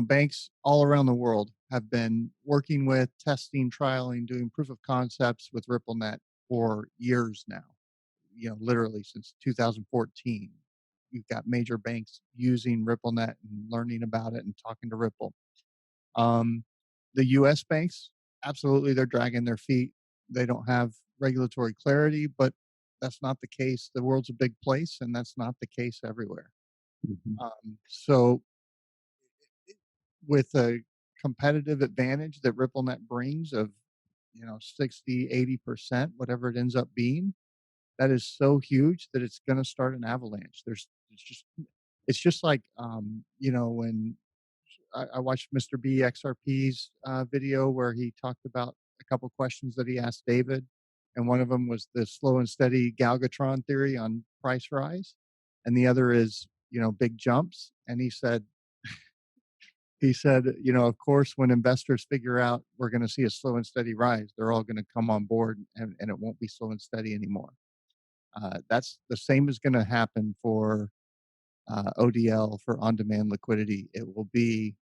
banks all around the world have been working with, testing, trialing, doing proof of concepts with RippleNet for years now. Literally since 2014. You've got major banks using RippleNet and learning about it and talking to Ripple. The U.S. banks, absolutely, they're dragging their feet. They don't have regulatory clarity, but that's not the case. The world's a big place, and that's not the case everywhere. So with a competitive advantage that RippleNet brings of 60, 80%, whatever it ends up being, that is so huge that it's going to start an avalanche. It's just like when I watched Mr. B XRP's video where he talked about a couple questions that he asked David, and one of them was the slow and steady Galgatron theory on price rise, and the other is big jumps. And he said, of course, when investors figure out we're going to see a slow and steady rise, they're all going to come on board, and it won't be slow and steady anymore. That's the same is going to happen for ODL, for on-demand liquidity. It will be,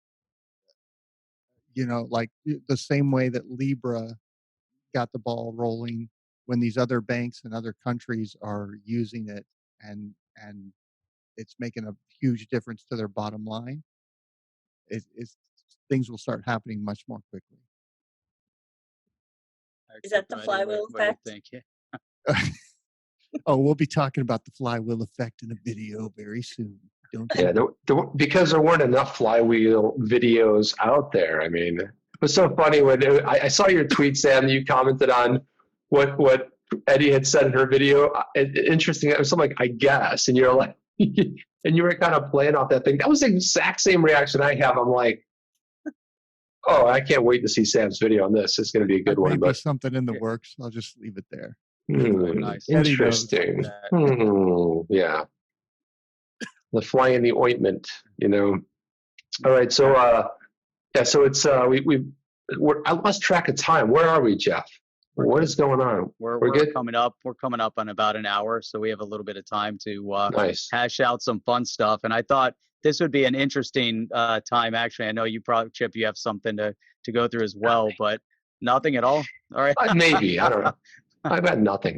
like the same way that Libra got the ball rolling when these other banks and other countries are using it, and it's making a huge difference to their bottom line. It's things will start happening much more quickly. Is that the flywheel effect? What do you think? Oh, we'll be talking about the flywheel effect in a video very soon. Because there weren't enough flywheel videos out there. I mean, it was so funny when I saw your tweet, Sam. You commented on what Eddie had said in her video. Interesting. It was something like, I guess, and you're like, and you were kind of playing off that thing. That was the exact same reaction I have. I'm like, oh, I can't wait to see Sam's video on this. It's going to be a good one. Maybe something in the works. I'll just leave it there. Nice. Interesting. Yeah. The fly in the ointment, All right. So, so it's, I lost track of time. Where are we, Jeff? What is going on? We're good? coming up. We're coming up on about an hour. So we have a little bit of time to nice. hash out some fun stuff. And I thought this would be an interesting time. Actually, I know you probably, Chip, you have something to go through as well, but nothing at all. All right. Maybe. I don't know. I've had nothing.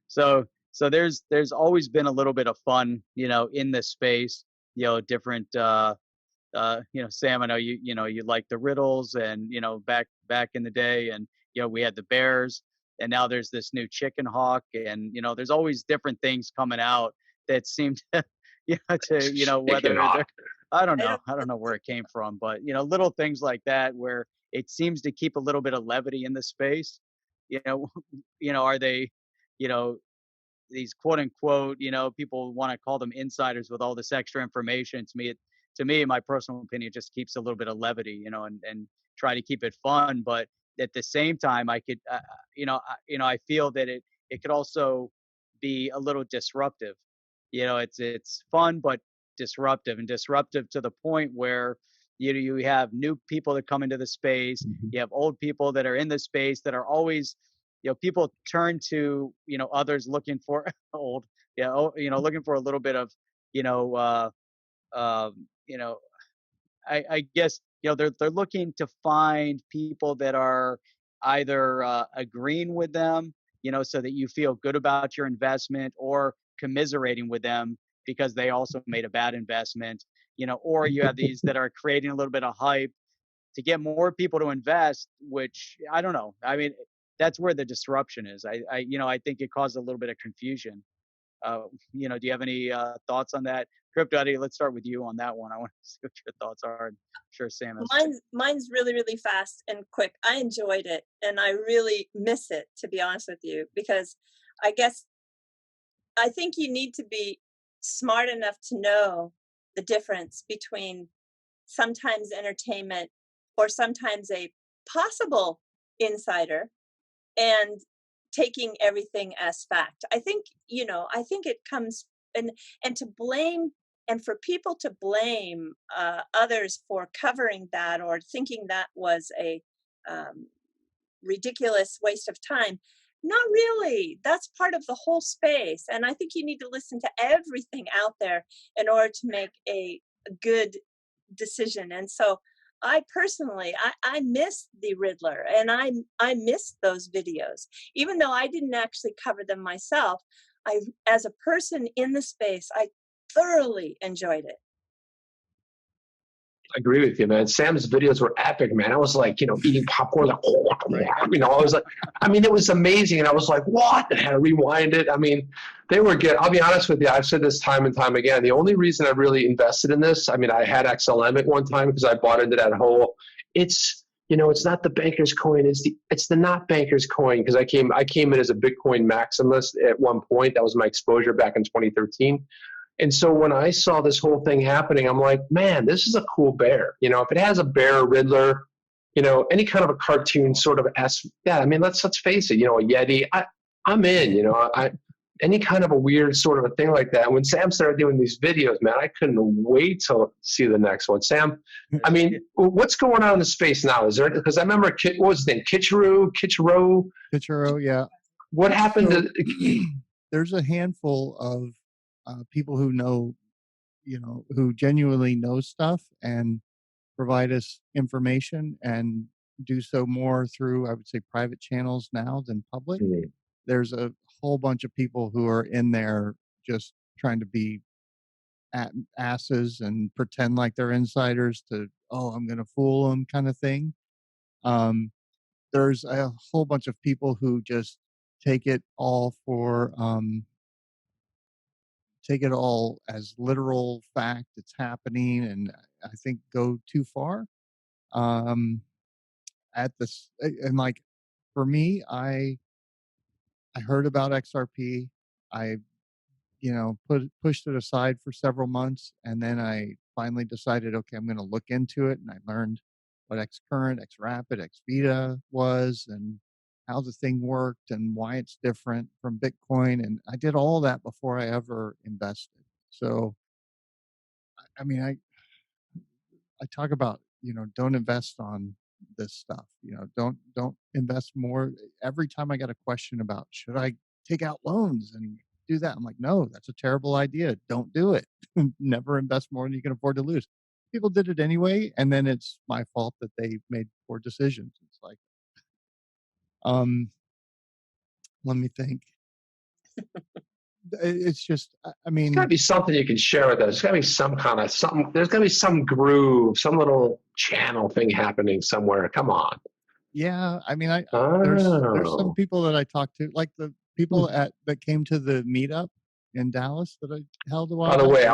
So there's always been a little bit of fun, in this space, different, Sam, I know you like the riddles and, back in the day, and, we had the bears, and now there's this new chicken hawk, and, there's always different things coming out that seem to, whether I don't know where it came from, but, little things like that where it seems to keep a little bit of levity in the space. Are they, these quote unquote, people want to call them insiders with all this extra information. To me, my personal opinion, just keeps a little bit of levity, and try to keep it fun. But at the same time, I could, I feel that it could also be a little disruptive. It's fun, but disruptive to the point where you have new people that come into the space. You have old people that are in the space that are always, people turn to, others looking for looking for a little bit of, I guess, they're looking to find people that are either agreeing with them, so that you feel good about your investment, or commiserating with them because they also made a bad investment, or you have these that are creating a little bit of hype to get more people to invest, which I don't know. I mean, that's where the disruption is. I think it caused a little bit of confusion. Do you have any thoughts on that? Crypto Eri, let's start with you on that one. I want to see what your thoughts are. I'm sure Sam is. Mine's really, really fast and quick. I enjoyed it, and I really miss it, to be honest with you, because I think you need to be smart enough to know the difference between sometimes entertainment or sometimes a possible insider and taking everything as fact. I think it comes and to blame, and for people to blame others for covering that or thinking that was a ridiculous waste of time. Not really. That's part of the whole space. And I think you need to listen to everything out there in order to make a good decision. And so I personally, I miss the Riddler, and I miss those videos. Even though I didn't actually cover them myself, as a person in the space, I thoroughly enjoyed it. I agree with you, man. Sam's videos were epic, man. I was like, eating popcorn, like, I was like, it was amazing. And I was like, what? And I had to rewind it. They were good. I'll be honest with you. I've said this time and time again. The only reason I really invested in this, I had XLM at one time because I bought into that whole, it's not the banker's coin. It's the not banker's coin. Because I came in as a Bitcoin maximalist at one point. That was my exposure back in 2013. And so when I saw this whole thing happening, I'm like, man, this is a cool bear. If it has a bear, Riddler, any kind of a cartoon sort of let's face it, a Yeti, I'm in, any kind of a weird sort of a thing like that. When Sam started doing these videos, man, I couldn't wait to see the next one. Sam, what's going on in the space now? Is there, because I remember, what was his name? Kichiro, yeah. What happened to? There's a handful of people who know, who genuinely know stuff and provide us information and do so more through, I would say, private channels now than public. Mm-hmm. There's a whole bunch of people who are in there just trying to be asses and pretend like they're insiders to, I'm going to fool them kind of thing. There's a whole bunch of people who just take it all as literal fact it's happening, and I think go too far at this. And like for me, I heard about XRP. I pushed it aside for several months, and then I finally decided, okay, I'm going to look into it, and I learned what XCurrent, XRapid, XVita was, and how the thing worked and why it's different from Bitcoin. And I did all that before I ever invested. So, I talk about, don't invest on this stuff, don't invest more. Every time I got a question about, should I take out loans and do that? I'm like, no, that's a terrible idea. Don't do it. Never invest more than you can afford to lose. People did it anyway. And then it's my fault that they made poor decisions. It's like, let me think. It's just, there's got to be something you can share with us. There's got to be some kind of something. There's got to be some groove, some little channel thing happening somewhere. Come on. Yeah, there's some people that I talked to, like the people that came to the meetup in Dallas that I held a while. By the way,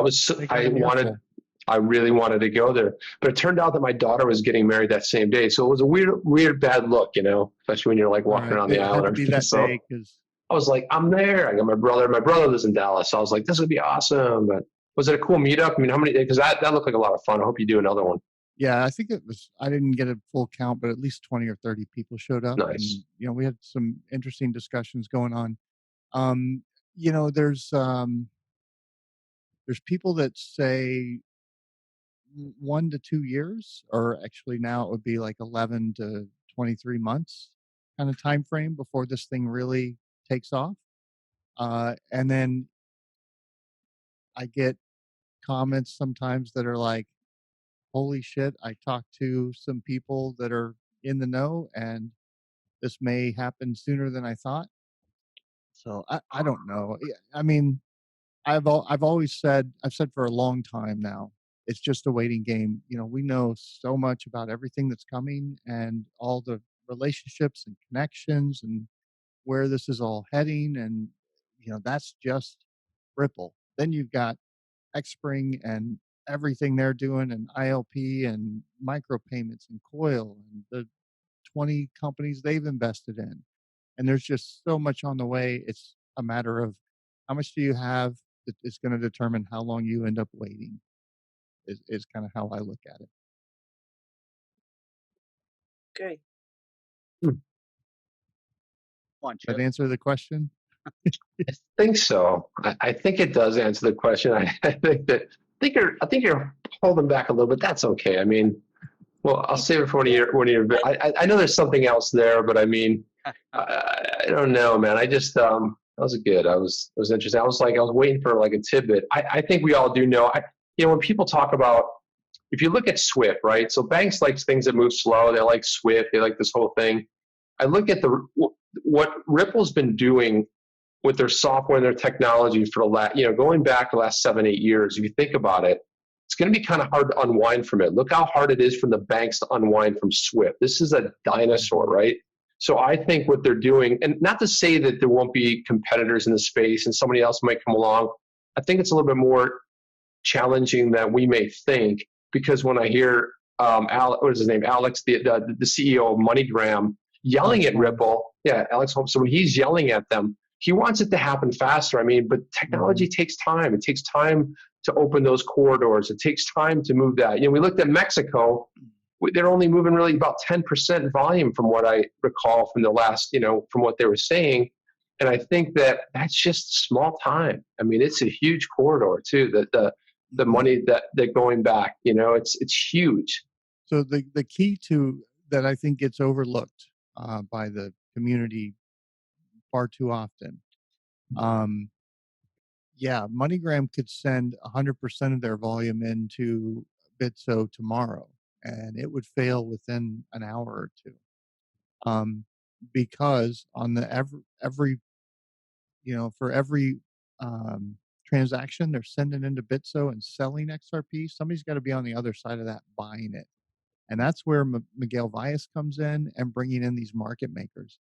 I really wanted to go there, but it turned out that my daughter was getting married that same day, so it was a weird bad look, especially when you're like walking around the aisle. I was like, I'm there. I got my brother. My brother lives in Dallas, so I was like, this would be awesome. But was it a cool meetup? How many? Because that looked like a lot of fun. I hope you do another one. Yeah, I think it was. I didn't get a full count, but at least 20 or 30 people showed up. Nice. And, we had some interesting discussions going on. There's people that say 1 to 2 years, or actually now it would be like 11 to 23 months kind of time frame before this thing really takes off. And then I get comments sometimes that are like, holy shit, I talked to some people that are in the know, and this may happen sooner than I thought. So I don't know. I've always said, I've said for a long time now, it's just a waiting game. We know so much about everything that's coming and all the relationships and connections and where this is all heading. And, that's just Ripple. Then you've got Xspring and everything they're doing, and ILP and micropayments and Coil and the 20 companies they've invested in. And there's just so much on the way. It's a matter of how much do you have that is going to determine how long you end up waiting is kind of how I look at it. Great. Did that answer the question? I think so. I think it does answer the question. I think you're holding back a little bit. That's okay. Well, I'll save it for one of your. I know there's something else there, but I don't know, man. I just that was good. It was interesting. I was waiting for like a tidbit. I think we all do know. When people talk about if you look at Swift, right? So banks like things that move slow. They like Swift. They like this whole thing. I look at what Ripple's been doing with their software and their technology for the last, going back the last 7-8 years. If you think about it, it's going to be kind of hard to unwind from it. Look how hard it is for the banks to unwind from Swift. This is a dinosaur, right? So I think what they're doing, and not to say that there won't be competitors in the space and somebody else might come along, I think it's a little bit more challenging than we may think, because when I hear what is his name, Alex, the CEO of MoneyGram, yelling at Ripple, Alex Holmes. So when he's yelling at them, he wants it to happen faster. I mean, but technology takes time. It takes time to open those corridors. It takes time to move that. We looked at Mexico. They're only moving really about 10% volume from what I recall from the last, from what they were saying. And I think that that's just small time. I mean, it's a huge corridor too. The money that they're going back, it's huge. So the key to that, I think, gets overlooked by the community far too often. MoneyGram could send 100% of their volume into Bitso tomorrow, and it would fail within an hour or two. Because on the every for every transaction they're sending into Bitso and selling XRP, somebody's got to be on the other side of that buying it. And that's where Miguel Valles comes in and bringing in these market makers.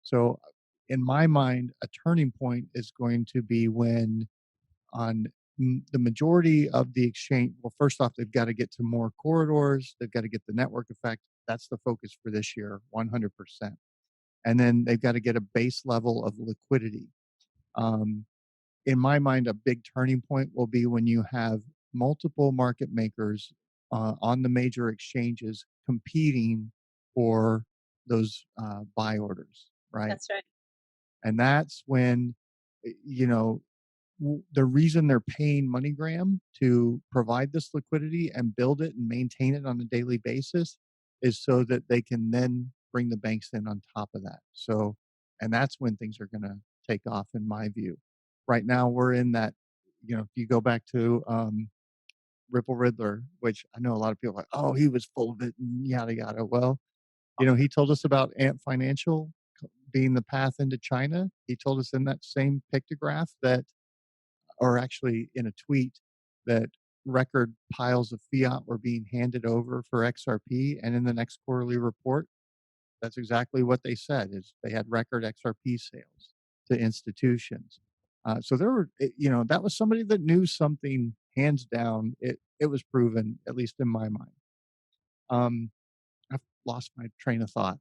So in my mind, a turning point is going to be when on the majority of the exchange, well, first off, they've got to get to more corridors. They've got to get the network effect. That's the focus for this year, 100%. And then they've got to get a base level of liquidity. In my mind, a big turning point will be when you have multiple market makers on the major exchanges competing for those buy orders, right? That's right. And that's when, the reason they're paying MoneyGram to provide this liquidity and build it and maintain it on a daily basis is so that they can then bring the banks in on top of that. So, and that's when things are going to take off, in my view. Right now, we're in that, if you go back to Ripple Riddler, which I know a lot of people are like, oh, he was full of it and yada, yada. Well, he told us about Ant Financial being the path into China. He told us in that same pictograph that, or actually in a tweet, that record piles of fiat were being handed over for XRP. And in the next quarterly report, that's exactly what they said, is they had record XRP sales to institutions. So there were, that was somebody that knew something, hands down. It was proven, at least in my mind. I've lost my train of thought.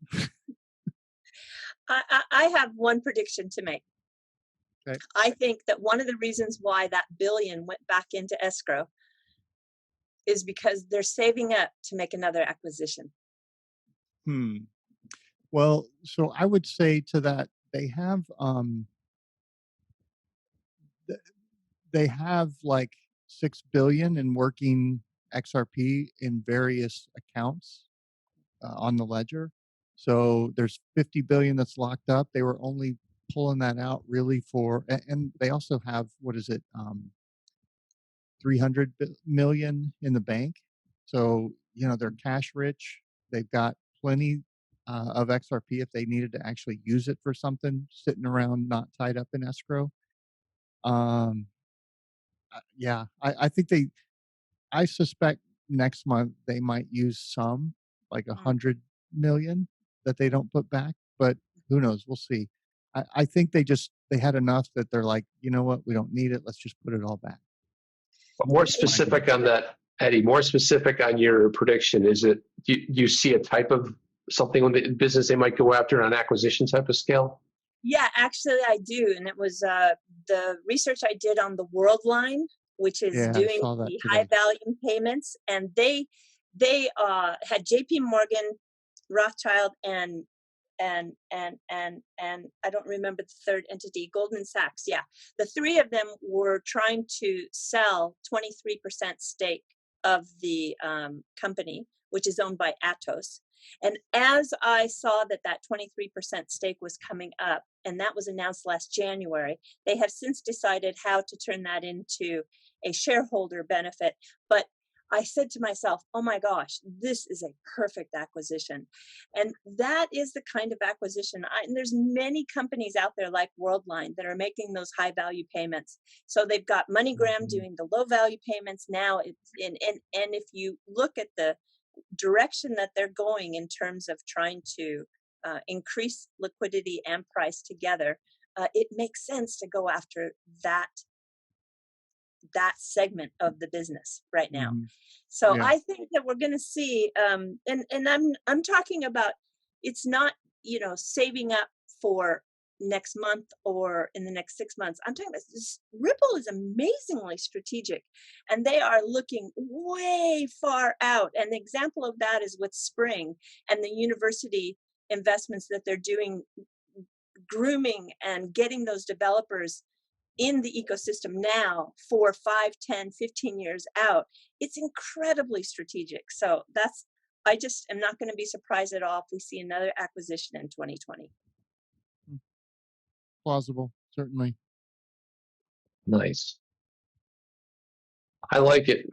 I have one prediction to make. Okay. I think that one of the reasons why that billion went back into escrow is because they're saving up to make another acquisition. Well, so I would say to that, they have like 6 billion in working XRP in various accounts on the ledger. So there's 50 billion that's locked up. They were only pulling that out really and they also have, 300 million in the bank. So, they're cash rich. They've got plenty of XRP if they needed to actually use it for something, sitting around not tied up in escrow. I think I suspect next month they might use some, like 100 million that they don't put back, but who knows? We'll see. I think they had enough that they're like, you know what? We don't need it. Let's just put it all back. But more specific on that, Eddie, more specific on your prediction, is it, do you see a type of something in the business they might go after on an acquisition type of scale? Yeah, actually I do. And it was the research I did on the Worldline, which is doing the high volume payments. And they had JP Morgan, Rothschild, and I don't remember the third entity, Goldman Sachs. Yeah, the three of them were trying to sell 23% stake of the company, which is owned by Atos. And as I saw that 23% stake was coming up, and that was announced last January, they have since decided how to turn that into a shareholder benefit. But I said to myself, oh my gosh, this is a perfect acquisition. And that is the kind of acquisition. And there's many companies out there like Worldline that are making those high value payments. So they've got MoneyGram doing the low value payments now. And if you look at the direction that they're going in terms of trying to increase liquidity and price together, it makes sense to go after that segment of the business right now. So Yeah. I think that we're going to see, and I'm talking about, it's not, saving up for next month or in the next 6 months. I'm talking about this. Ripple is amazingly strategic, and they are looking way far out. And the example of that is with Spring and the university investments that they're doing, grooming and getting those developers in the ecosystem now for 5, 10, 15 years out. It's incredibly strategic. So I just am not going to be surprised at all if we see another acquisition in 2020. Plausible, certainly. Nice. I like it.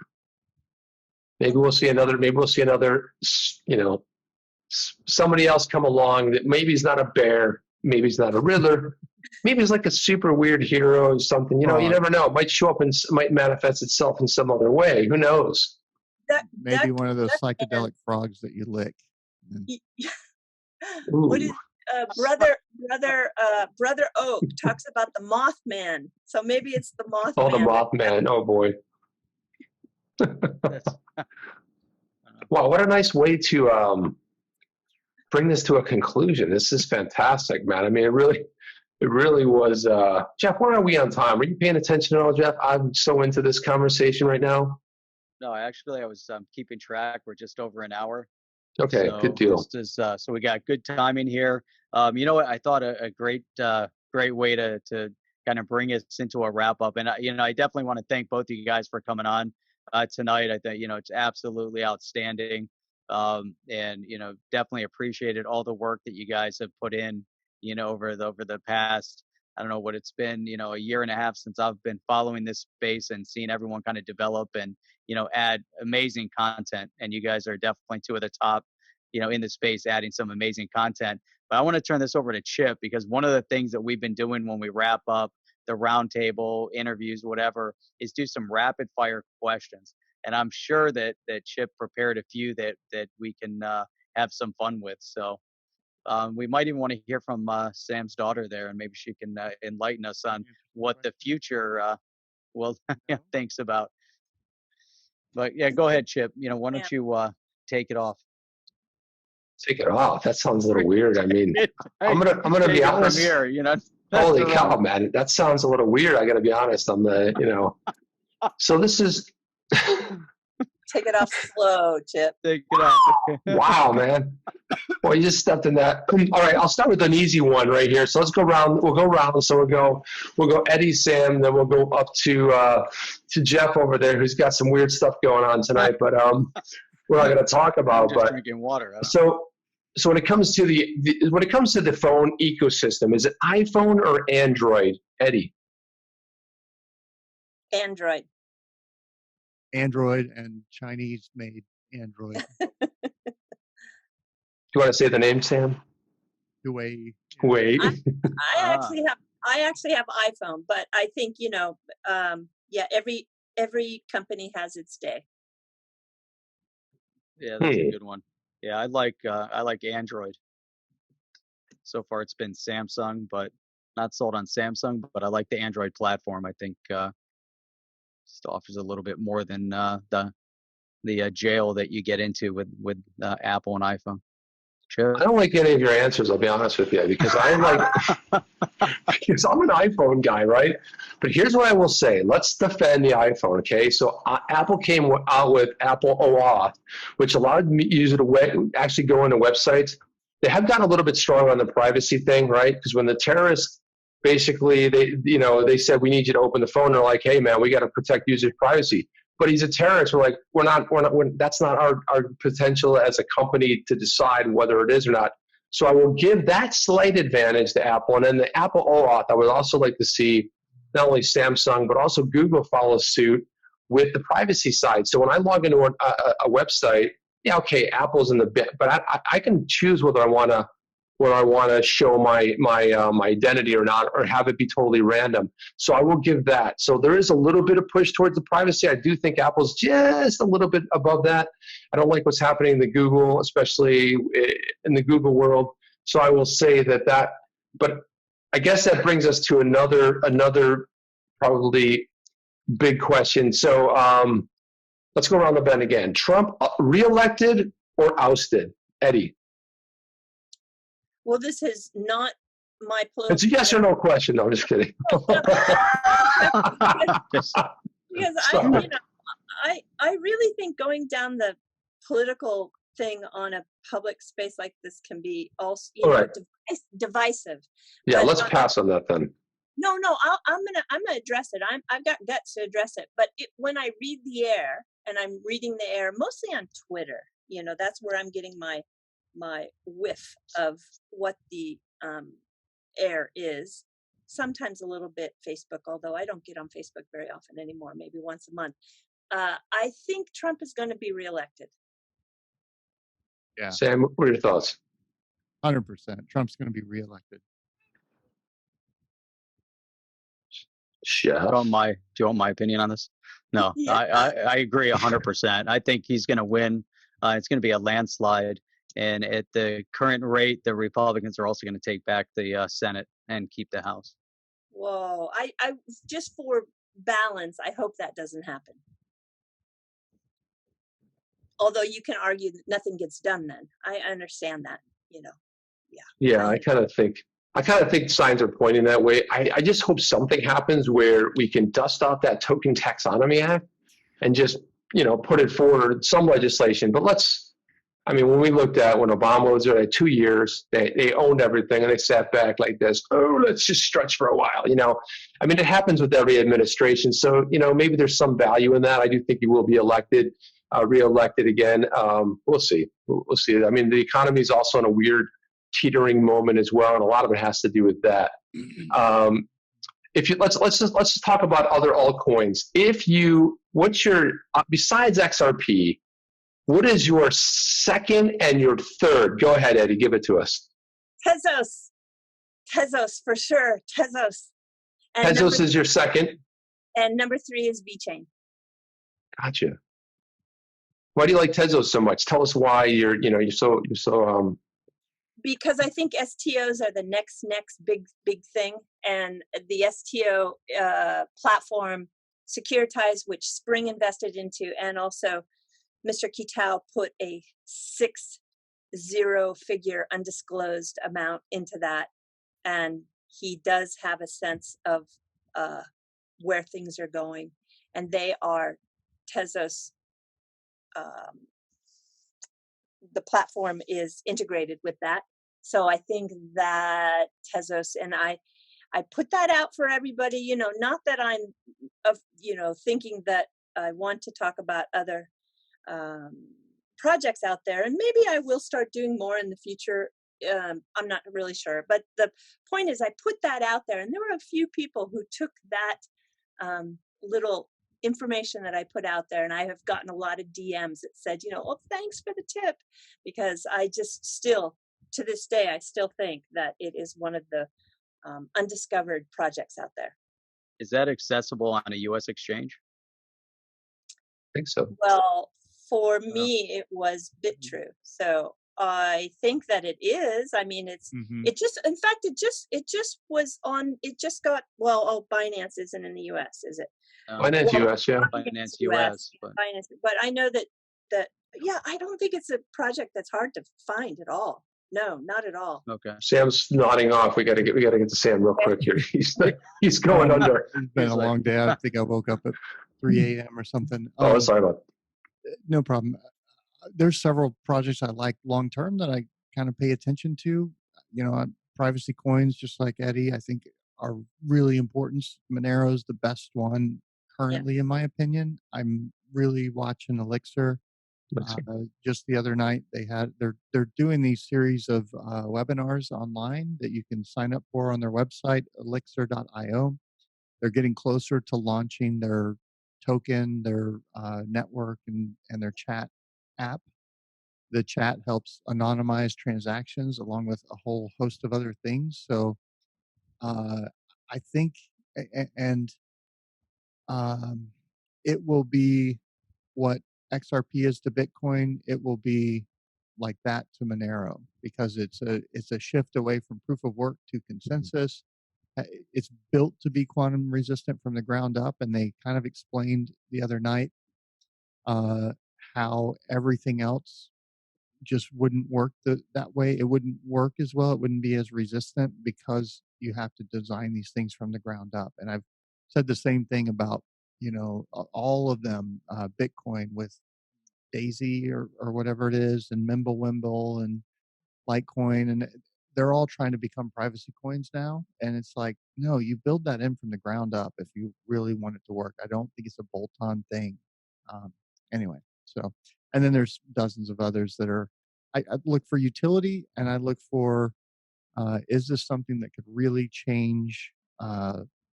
Maybe we'll see another, somebody else come along that maybe he's not a bear, maybe he's not a Riddler, maybe he's like a super weird hero or something. You never know. It might show up and might manifest itself in some other way. Who knows? Maybe one of those psychedelic frogs that you lick. What is brother Oak talks about the Mothman, so maybe it's the Mothman. Oh, the Mothman! Oh boy! Wow, what a nice way to bring this to a conclusion. This is fantastic, man. I mean, it really was. Jeff, where are we on time? Are you paying attention at all, Jeff? I'm so into this conversation right now. No, actually, I was keeping track. We're just over an hour. Okay, so good deal. So we got good timing here. You know what? I thought a great way to kind of bring us into a wrap up. And I definitely want to thank both of you guys for coming on tonight. I think it's absolutely outstanding. And definitely appreciated all the work that you guys have put in. Over the past, I don't know what it's been, a year and a half since I've been following this space and seeing everyone kind of develop and add amazing content. And you guys are definitely two of the top, in the space, adding some amazing content. But I want to turn this over to Chip, because one of the things that we've been doing when we wrap up the roundtable interviews, whatever, is do some rapid fire questions. And I'm sure that Chip prepared a few that we can have some fun with. So we might even want to hear from Sam's daughter there, and maybe she can enlighten us on what the future thinks about. But yeah, go ahead, Chip. Why don't you take it off? Take it off. That sounds a little weird. I mean, I'm gonna be honest. Here, holy cow, man! That sounds a little weird. I got to be honest. So this is. Take it off slow, Chip. Take it off. Wow, man. Well, you just stepped in that. All right, I'll start with an easy one right here. So let's go round. We'll go round. So we'll go Eddie, Sam, then we'll go up to Jeff over there, who's got some weird stuff going on tonight. But we're not going to talk about. I'm just drinking water. So when it comes to the phone ecosystem, is it iPhone or Android, Eddie? Android. Android and Chinese-made Android. Do you want to say the name, Sam? Huawei. Huawei. I actually have iPhone, but I think every company has its day. Yeah, that's a good one. Yeah, I like Android. So far, it's been Samsung, but not sold on Samsung. But I like the Android platform. I think just offers a little bit more than the jail that you get into with Apple and iPhone. Sure. I don't like any of your answers, I'll be honest with you, because because I'm an iPhone guy, right? But here's what I will say. Let's defend the iPhone, okay? So Apple came out with Apple OAuth, which allowed users to actually go into websites. They have gotten a little bit stronger on the privacy thing, right? Because when the terrorists basically, they said, we need you to open the phone. They're like, hey, man, we got to protect users' privacy. But he's a terrorist. We're like, that's not our potential as a company to decide whether it is or not. So I will give that slight advantage to Apple. And then the Apple OAuth, I would also like to see not only Samsung, but also Google follow suit with the privacy side. So when I log into a website, yeah, okay, Apple's in the bit, but I can choose whether I want to show my identity or not, or have it be totally random. So I will give that. So there is a little bit of push towards the privacy. I do think Apple's just a little bit above that. I don't like what's happening in the Google, especially in the Google world. So I will say that, but I guess that brings us to another probably big question. So let's go around the bend again. Trump reelected or ousted? Eddie. Well, this is not my political. It's a yes or no question. No, I'm just kidding. Because I really think going down the political thing on a public space like this can be also divisive. Yeah, but let's pass on that then. No, I'm gonna address it. I've got guts to address it. But when I read the air, and I'm reading the air mostly on Twitter, that's where I'm getting my whiff of what the air is. Sometimes a little bit Facebook, although I don't get on Facebook very often anymore, maybe once a month. I think Trump is going to be reelected. Yeah. Sam, what are your thoughts? 100%. Trump's going to be reelected. Chef. Do you want my opinion on this? No, Yeah. I agree 100%. I think he's going to win. It's going to be a landslide. And at the current rate, the Republicans are also going to take back the Senate and keep the House. Whoa. I just for balance, I hope that doesn't happen. Although you can argue that nothing gets done then. I understand that, Yeah. Yeah, I kind of think signs are pointing that way. I just hope something happens where we can dust off that Token Taxonomy Act and just, put it forward, some legislation. But when we looked at when Obama was there, 2 years, they owned everything and they sat back like this. Oh, let's just stretch for a while, It happens with every administration. So, maybe there's some value in that. I do think he will be reelected again. We'll see. We'll see. The economy is also in a weird teetering moment as well, and a lot of it has to do with that. Let's just talk about other altcoins. Besides XRP, what is your second and your third? Go ahead, Eddie, give it to us. Tezos for sure. Tezos. And Tezos is your second, and number 3 is VeChain. Gotcha. Why do you like Tezos so much? Tell us why you're so. Because I think STOs are the next big thing, and the STO platform Securitize, which Spring invested into, and also Mr. Kitao put a 6-0 undisclosed amount into that, and he does have a sense of where things are going, and they are Tezos. The platform is integrated with that. So I think that Tezos, and I put that out for everybody, not that I'm, thinking that I want to talk about other projects out there. And maybe I will start doing more in the future. I'm not really sure. But the point is I put that out there, and there were a few people who took that little information that I put out there, and I have gotten a lot of DMs that said, thanks for the tip, because I just still, to this day, I still think that it is one of the undiscovered projects out there. Is that accessible on a U.S. exchange? I think so. Well, for me, it was BitTrue. So I think that it is. It just was on, it just got, Binance isn't in the U.S., is it? Binance US, yeah. Binance US. But I know that, I don't think it's a project that's hard to find at all. No, not at all. Okay. Sam's nodding off. We got to get to Sam real quick here. He's going under. It's been a long day. I think I woke up at 3 a.m. or something. Oh, sorry about that. No problem. There's several projects I like long term that I kind of pay attention to. Privacy coins, just like Eddie, I think are really important. Monero's the best one currently, in my opinion. I'm really watching Elixir. Just the other night, they're doing these series of webinars online that you can sign up for on their website, elixir.io. They're getting closer to launching their token, their network, and their chat app. The chat helps anonymize transactions along with a whole host of other things. So I think, and it will be what XRP is to Bitcoin. It will be like that to Monero, because it's a shift away from proof of work to consensus. It's built to be quantum resistant from the ground up, and they kind of explained the other night how everything else just wouldn't work that way. It wouldn't work as well. It wouldn't be as resistant because you have to design these things from the ground up. And I've said the same thing about, all of them, Bitcoin with Daisy or whatever it is, and Mimblewimble and Litecoin, and they're all trying to become privacy coins now. And it's like, no, you build that in from the ground up if you really want it to work. I don't think it's a bolt-on thing. Anyway, so, and then there's dozens of others that are, I look for utility, and I look for, is this something that could really change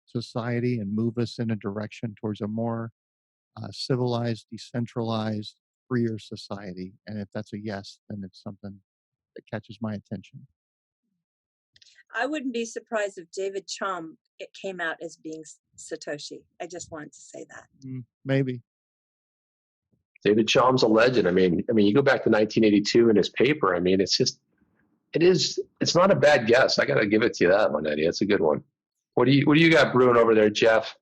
society and move us in a direction towards a more civilized, decentralized, freer society? And if that's a yes, then it's something that catches my attention. I wouldn't be surprised if David Chaum it came out as being Satoshi. I just wanted to say that. Maybe. David Chaum's a legend. I mean, you go back to 1982 in his paper. I mean, it's not a bad guess. I got to give it to you, that one, Eddie. That's a good one. What do you got brewing over there, Jeff?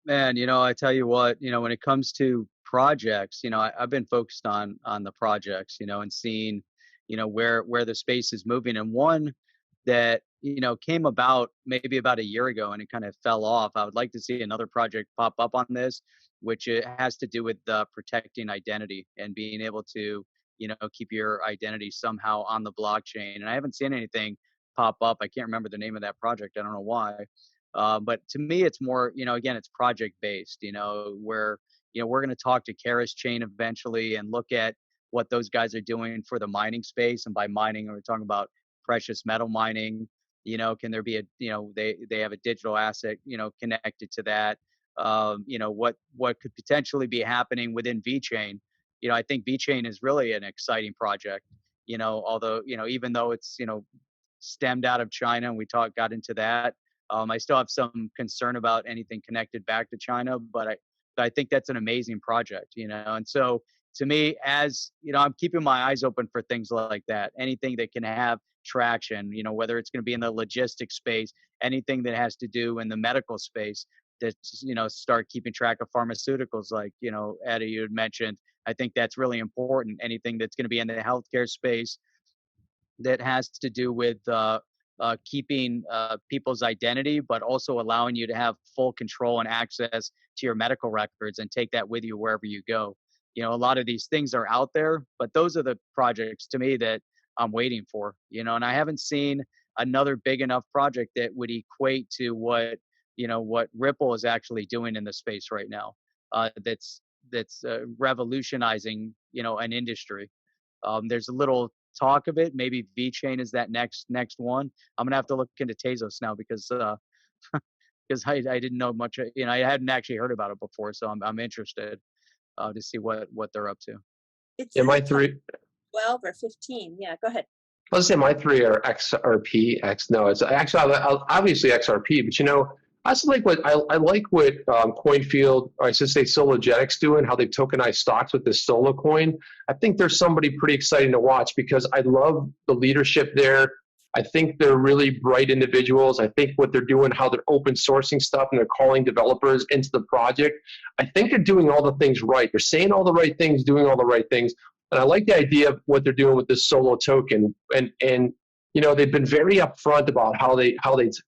Man, I tell you what, when it comes to projects, I've been focused on the projects, and seeing, where the space is moving. And one that, came about maybe about a year ago and it kind of fell off. I would like to see another project pop up on this, which it has to do with protecting identity and being able to, keep your identity somehow on the blockchain. And I haven't seen anything pop up. I can't remember the name of that project. I don't know why. But to me, it's more, again, it's project based, where, we're going to talk to Keras Chain eventually and look at what those guys are doing for the mining space. And by mining, we're talking about precious metal mining. Can there be they have a digital asset, connected to that? What could potentially be happening within VeChain? I think VeChain is really an exciting project, although, even though it's, stemmed out of China, and we got into that. I still have some concern about anything connected back to China, but I think that's an amazing project, and so to me, as I'm keeping my eyes open for things like that, anything that can have traction, whether it's going to be in the logistics space, anything that has to do in the medical space, that, start keeping track of pharmaceuticals, like, Eddie, you had mentioned. I think that's really important. Anything that's going to be in the healthcare space that has to do with keeping people's identity, but also allowing you to have full control and access to your medical records and take that with you wherever you go. A lot of these things are out there, but those are the projects to me that I'm waiting for, and I haven't seen another big enough project that would equate to what Ripple is actually doing in the space right now. That's revolutionizing, an industry. There's a little talk of it. Maybe VeChain is that next one. I'm gonna have to look into Tezos now because I didn't know much. I hadn't actually heard about it before, so I'm interested to see what they're up to. It's my 3, 12 or 15. Yeah, go ahead. Let's say my 3 are XRP. No, it's actually obviously XRP, but I also like what Coinfield, or I should say Sologenics, doing, how they've tokenized stocks with this Solo coin. I think there's somebody pretty exciting to watch, because I love the leadership there. I think they're really bright individuals. I think what they're doing, how they're open sourcing stuff and they're calling developers into the project, I think they're doing all the things right. They're saying all the right things, doing all the right things. And I like the idea of what they're doing with this Solo token. And they've been very upfront about how they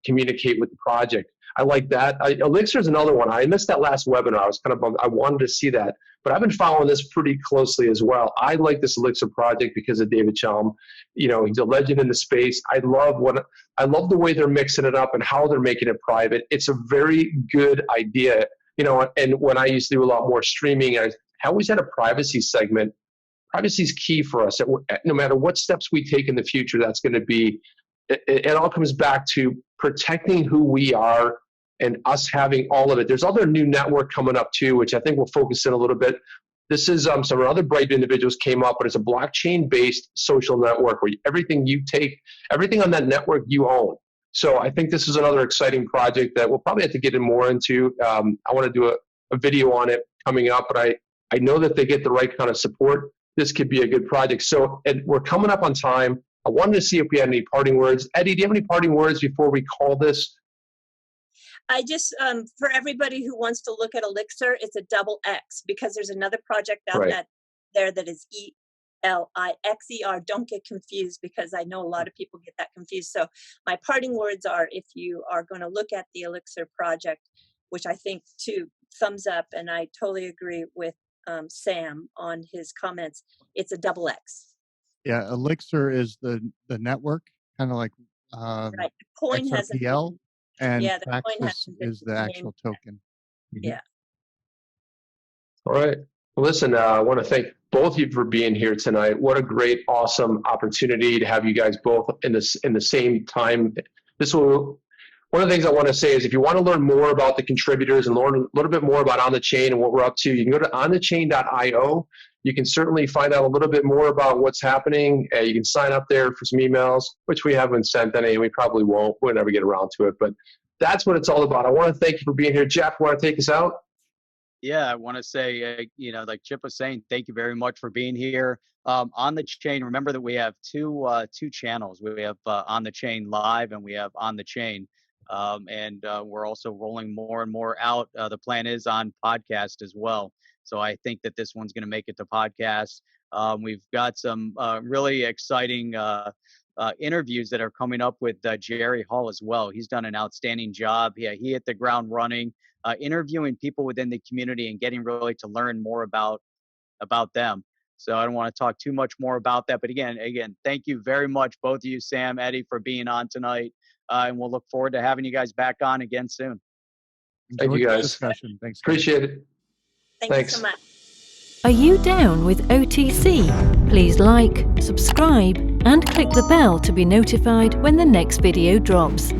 communicate with the project. I like that. Elixir is another one. I missed that last webinar. I was kind of bummed. I wanted to see that, but I've been following this pretty closely as well. I like this Elixir project because of David Chaum. He's a legend in the space. I love the way they're mixing it up and how they're making it private. It's a very good idea. And when I used to do a lot more streaming, I always had a privacy segment. Privacy is key for us. No matter what steps we take in the future, that's going to be. It all comes back to protecting who we are and us having all of it. There's other new network coming up too, which I think we'll focus in a little bit. This is some other bright individuals came up, but it's a blockchain-based social network where everything on that network you own. So I think this is another exciting project that we'll probably have to get in more into. I want to do a video on it coming up, but I know that they get the right kind of support. This could be a good project. So we're coming up on time. I wanted to see if we had any parting words. Eddie, do you have any parting words before we call this? I just, for everybody who wants to look at Elixir, it's a double X because there's another project out there that is ELIXER. Don't get confused because I know a lot of people get that confused. So my parting words are, if you are going to look at the Elixir project, which I think too, thumbs up, and I totally agree with Sam on his comments, it's a double X. Yeah, Elixir is the network, kind of like Right. The coin has a XRPL, and the coin has Praxis a is the different actual name. token. Yeah. All right. Well, listen, I want to thank both of you for being here tonight. What a great, awesome opportunity to have you guys both in the same time. One of the things I want to say is if you want to learn more about the contributors and learn a little bit more about On the Chain and what we're up to, you can go to onthechain.io. You can certainly find out a little bit more about what's happening. You can sign up there for some emails, which we haven't sent any, and we probably won't. We'll never get around to it, but that's what it's all about. I want to thank you for being here. Jeff, want to take us out? Yeah, I want to say, like Chip was saying, thank you very much for being here. On the Chain, remember that we have two channels. We have On the Chain Live and we have On the Chain. And we're also rolling more and more out. The plan is on podcast as well. So I think that this one's going to make it to podcast. We've got some really exciting interviews that are coming up with Jerry Hall as well. He's done an outstanding job. He hit the ground running, interviewing people within the community and getting really to learn more about them. So I don't want to talk too much more about that. But again, thank you very much, both of you, Sam, Eddie, for being on tonight. And we'll look forward to having you guys back on again soon. Thank you, guys. Discussion. Thanks. Appreciate it. Thanks so much. Are you down with OTC? Please like, subscribe, and click the bell to be notified when the next video drops.